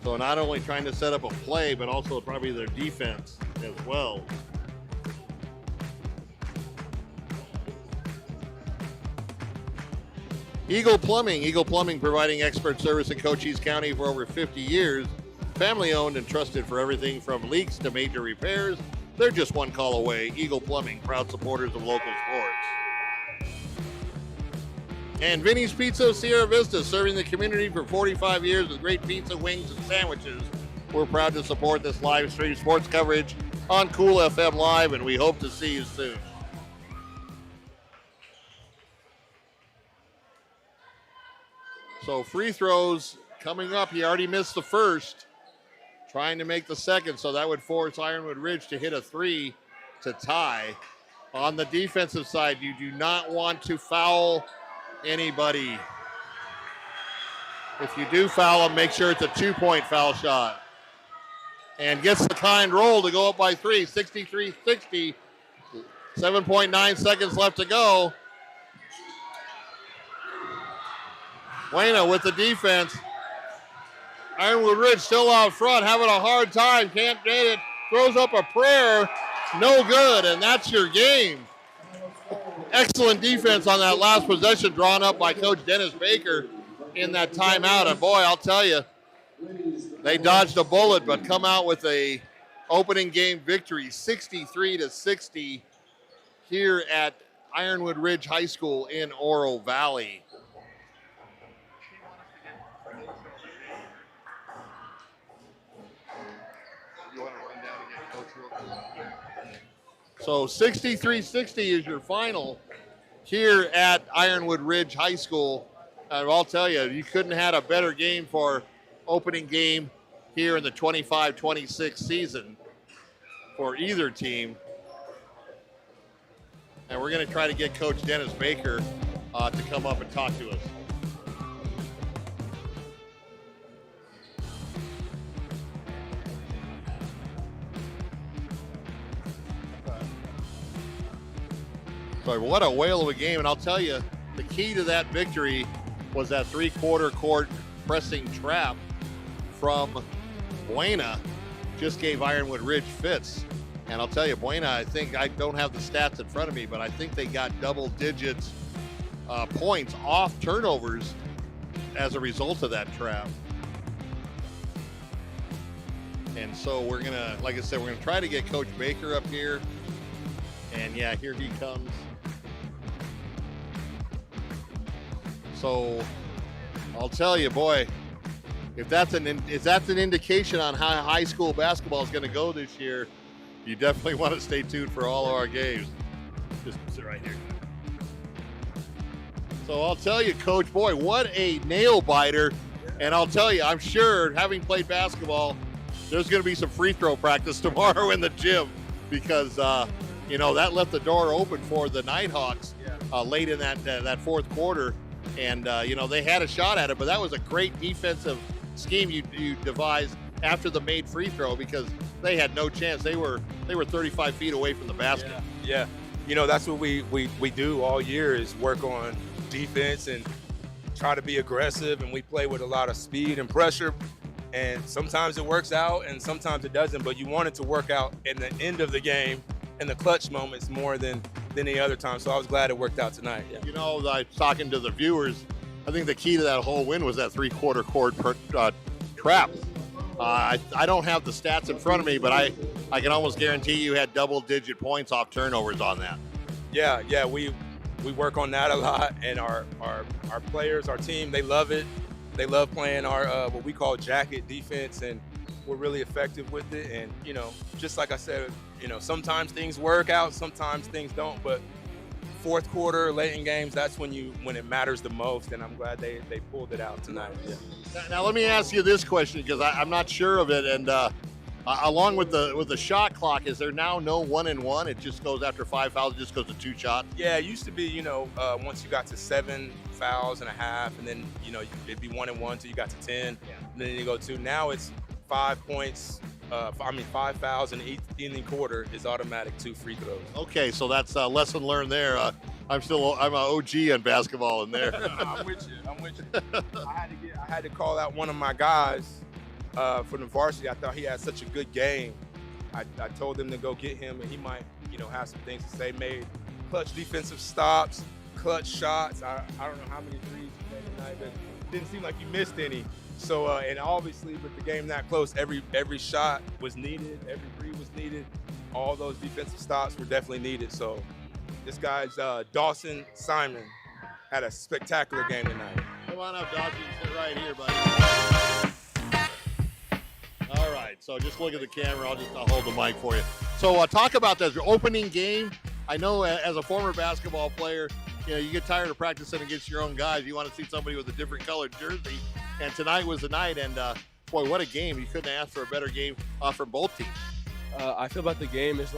So not only trying to set up a play, but also probably their defense as well. Eagle Plumbing providing expert service in Cochise County for over 50 years. Family owned and trusted for everything from leaks to major repairs. They're just one call away. Eagle Plumbing, proud supporters of local sports. And Vinny's Pizza of Sierra Vista, serving the community for 45 years with great pizza, wings, and sandwiches. We're proud to support this live stream sports coverage on Cool FM Live, and we hope to see you soon. So free throws coming up. He already missed the first, trying to make the second, so that would force Ironwood Ridge to hit a 3 to tie. On the defensive side, you do not want to foul anybody. If you do foul them, make sure it's a 2-point foul shot. And gets the kind roll to go up by 3, 63-60. 7.9 seconds left to go. Buena with the defense. Ironwood Ridge still out front, having a hard time, can't get it. Throws up a prayer, no good, and that's your game. Excellent defense on that last possession drawn up by Coach Dennis Baker in that timeout. And boy, I'll tell you, they dodged a bullet, but come out with a opening game victory, 63-60 here at Ironwood Ridge High School in Oro Valley. So 63-60 is your final here at Ironwood Ridge High School. And I'll tell you, you couldn't have had a better game for opening game here in the 25-26 season for either team. And we're going to try to get Coach Dennis Baker to come up and talk to us. So what a whale of a game. And I'll tell you, the key to that victory was that three-quarter court pressing trap from Buena. Just gave Ironwood Ridge fits. And I'll tell you, Buena, I think, I don't have the stats in front of me, but I think they got double digits points off turnovers as a result of that trap. And so we're going to, like I said, we're going to try to get Coach Baker up here. And yeah, here he comes. So I'll tell you, boy, if that's an indication on how high school basketball is going to go this year, you definitely want to stay tuned for all of our games. Just sit right here. So I'll tell you, Coach, boy, what a nail biter. And I'll tell you, I'm sure, having played basketball, there's going to be some free throw practice tomorrow in the gym because, you know, that left the door open for the Nighthawks late in that fourth quarter. And, you know, they had a shot at it, but that was a great defensive scheme you devised after the made free throw because they had no chance. They were 35 feet away from the basket. Yeah. You know, that's what we do all year is work on defense and try to be aggressive, and we play with a lot of speed and pressure. And sometimes it works out and sometimes it doesn't, but you want it to work out in the end of the game in the clutch moments more than any other time. So I was glad it worked out tonight. Yeah. You know, I was talking to the viewers, I think the key to that whole win was that three-quarter court trap. I don't have the stats in front of me, but I can almost guarantee you had double-digit points off turnovers on that. Yeah, we work on that a lot, and our our players, our team, they love it. They love playing our what we call jacket defense, and we're really effective with it. And just like I said, sometimes things work out, sometimes things don't. But fourth quarter, late in games, that's when it matters the most. And I'm glad they pulled it out tonight. Yeah. Now let me ask you this question, because I'm not sure of it. And along with the shot clock, is there now no 1-and-1? It just goes after 5 fouls, it just goes to 2 shots. Yeah, it used to be, once you got to 7 fouls and a half, and then it'd be 1-and-1 till you got to 10, and then you go 2. Now it's 5 points. 5 fouls in each quarter is automatic 2 free throws. Okay, so that's a lesson learned there. I'm an OG on basketball in there. I'm with you. I had to call out one of my guys from the varsity. I thought he had such a good game. I told him to go get him, and he might have some things to say. Made clutch defensive stops, clutch shots. I don't know how many threes he made tonight, but it didn't seem like he missed any. So, and obviously with the game that close, every shot was needed, every three was needed. All those defensive stops were definitely needed. So this guy's Dawson Simon had a spectacular game tonight. Come on up, Dawson. Sit right here, buddy. All right, so just look at the camera. I'll hold the mic for you. So talk about that opening game. I know as a former basketball player, you get tired of practicing against your own guys. You want to see somebody with a different colored jersey. And tonight was the night, and boy, what a game. You couldn't ask for a better game from both teams. I feel about the game is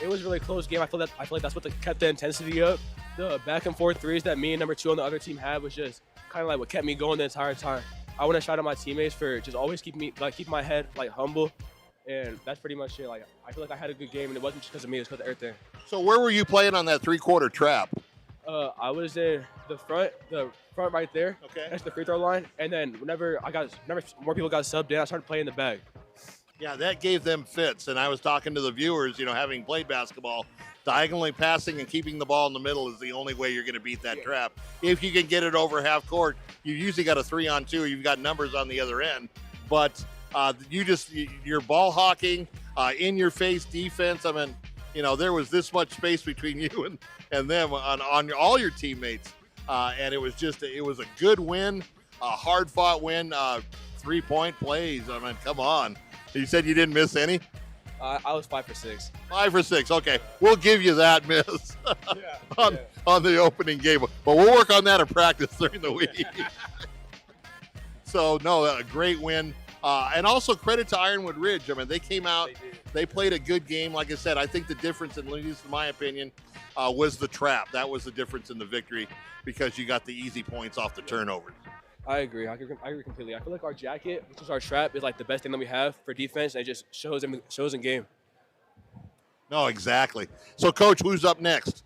it was a really close game. I feel like that's what kept the intensity up. The back and forth threes that me and number 2 on the other team had was just kind of like what kept me going the entire time. I want to shout out my teammates for just always keep my head humble, and that's pretty much it. I feel like I had a good game, and it wasn't just because of me, it's because of everything. So where were you playing on that 3-quarter trap? I was in the front right there. Okay. Next to the free throw line, and then whenever more people got subbed in, I started playing the bag. Yeah, that gave them fits. And I was talking to the viewers, having played basketball, diagonally passing and keeping the ball in the middle is the only way you're going to beat that trap. If you can get it over half court, you usually got a 3-on-2. You've got numbers on the other end, but you're ball hawking, in your face defense. I mean, there was this much space between you and them on all your teammates. And it was a good win, a hard fought win, 3-point plays. I mean, come on. You said you didn't miss any? I was 5 for 6. 5 for 6. Okay. We'll give you that miss on the opening game, but we'll work on that in practice during the week. So no, a great win. And also credit to Ironwood Ridge. I mean, they came out, they played a good game. Like I said, I think the difference, at least in my opinion, was the trap. That was the difference in the victory, because you got the easy points off the turnovers. I agree completely. I feel like our jacket, which is our trap, is the best thing that we have for defense, and it just shows in game. No, exactly. So, Coach, who's up next?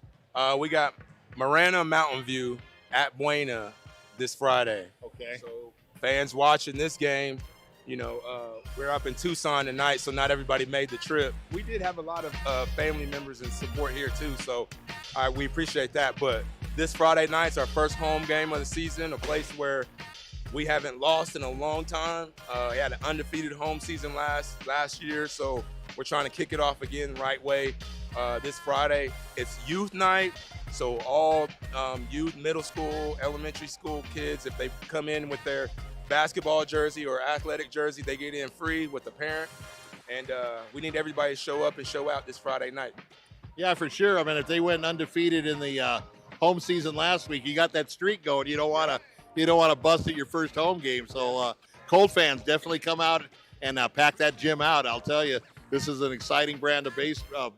We got Marana Mountain View at Buena this Friday. Okay. So fans watching this game, we're up in Tucson tonight, so not everybody made the trip. We did have a lot of family members and support here too, so we appreciate that. But this Friday night's our first home game of the season, a place where we haven't lost in a long time. We had an undefeated home season last year, so we're trying to kick it off again the right way. This Friday, it's youth night, so all youth, middle school, elementary school kids, if they come in with their basketball jersey or athletic jersey, they get in free with the parent. And we need everybody to show up and show out this Friday night. Yeah, for sure. I mean, if they went undefeated in the home season last week, you got that streak going. You don't want to bust at your first home game. So Colt fans, definitely come out and pack that gym out. I'll tell you, this is an exciting brand of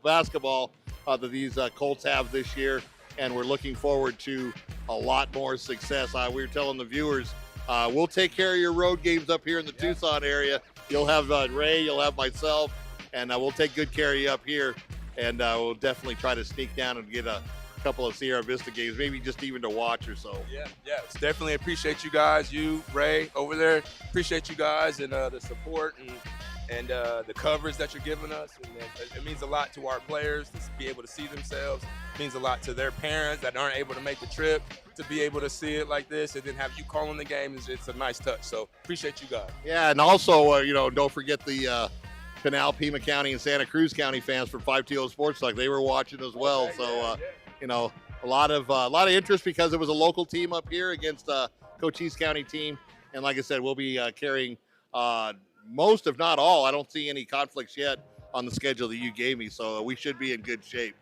basketball that these Colts have this year, and we're looking forward to a lot more success. We were telling the viewers, we'll take care of your road games up here in the Tucson area. You'll have Ray, you'll have myself, and we'll take good care of you up here. And we'll definitely try to sneak down and get a couple of Sierra Vista games, maybe just even to watch or so. Yeah, definitely appreciate you guys, you, Ray, over there. Appreciate you guys and the support and the coverage that you're giving us. And it means a lot to our players to be able to see themselves. It means a lot to their parents that aren't able to make the trip to be able to see it like this, and then have you calling the game. It's a nice touch. So appreciate you guys. Yeah, and also, don't forget the Pinal, Pima County, and Santa Cruz County fans from 520 Sports Talk. They were watching as well. Okay, so, a lot of interest because it was a local team up here against a Cochise County team. And like I said, we'll be carrying most, if not all. I don't see any conflicts yet on the schedule that you gave me, so we should be in good shape.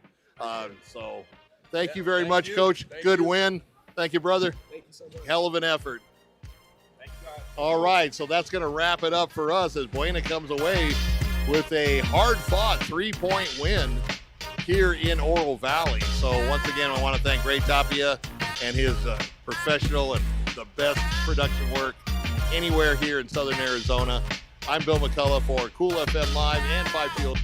So thank you very much, Coach. Good win. Thank you, brother. Thank you so much. Hell of an effort. Thank you, guys. All right, so that's going to wrap it up for us as Buena comes away with a hard-fought 3-point win here in Oro Valley. So once again, I want to thank Ray Tapia and his professional and the best production work anywhere here in Southern Arizona. I'm Bill McCullough for Cool FM Live and Five Field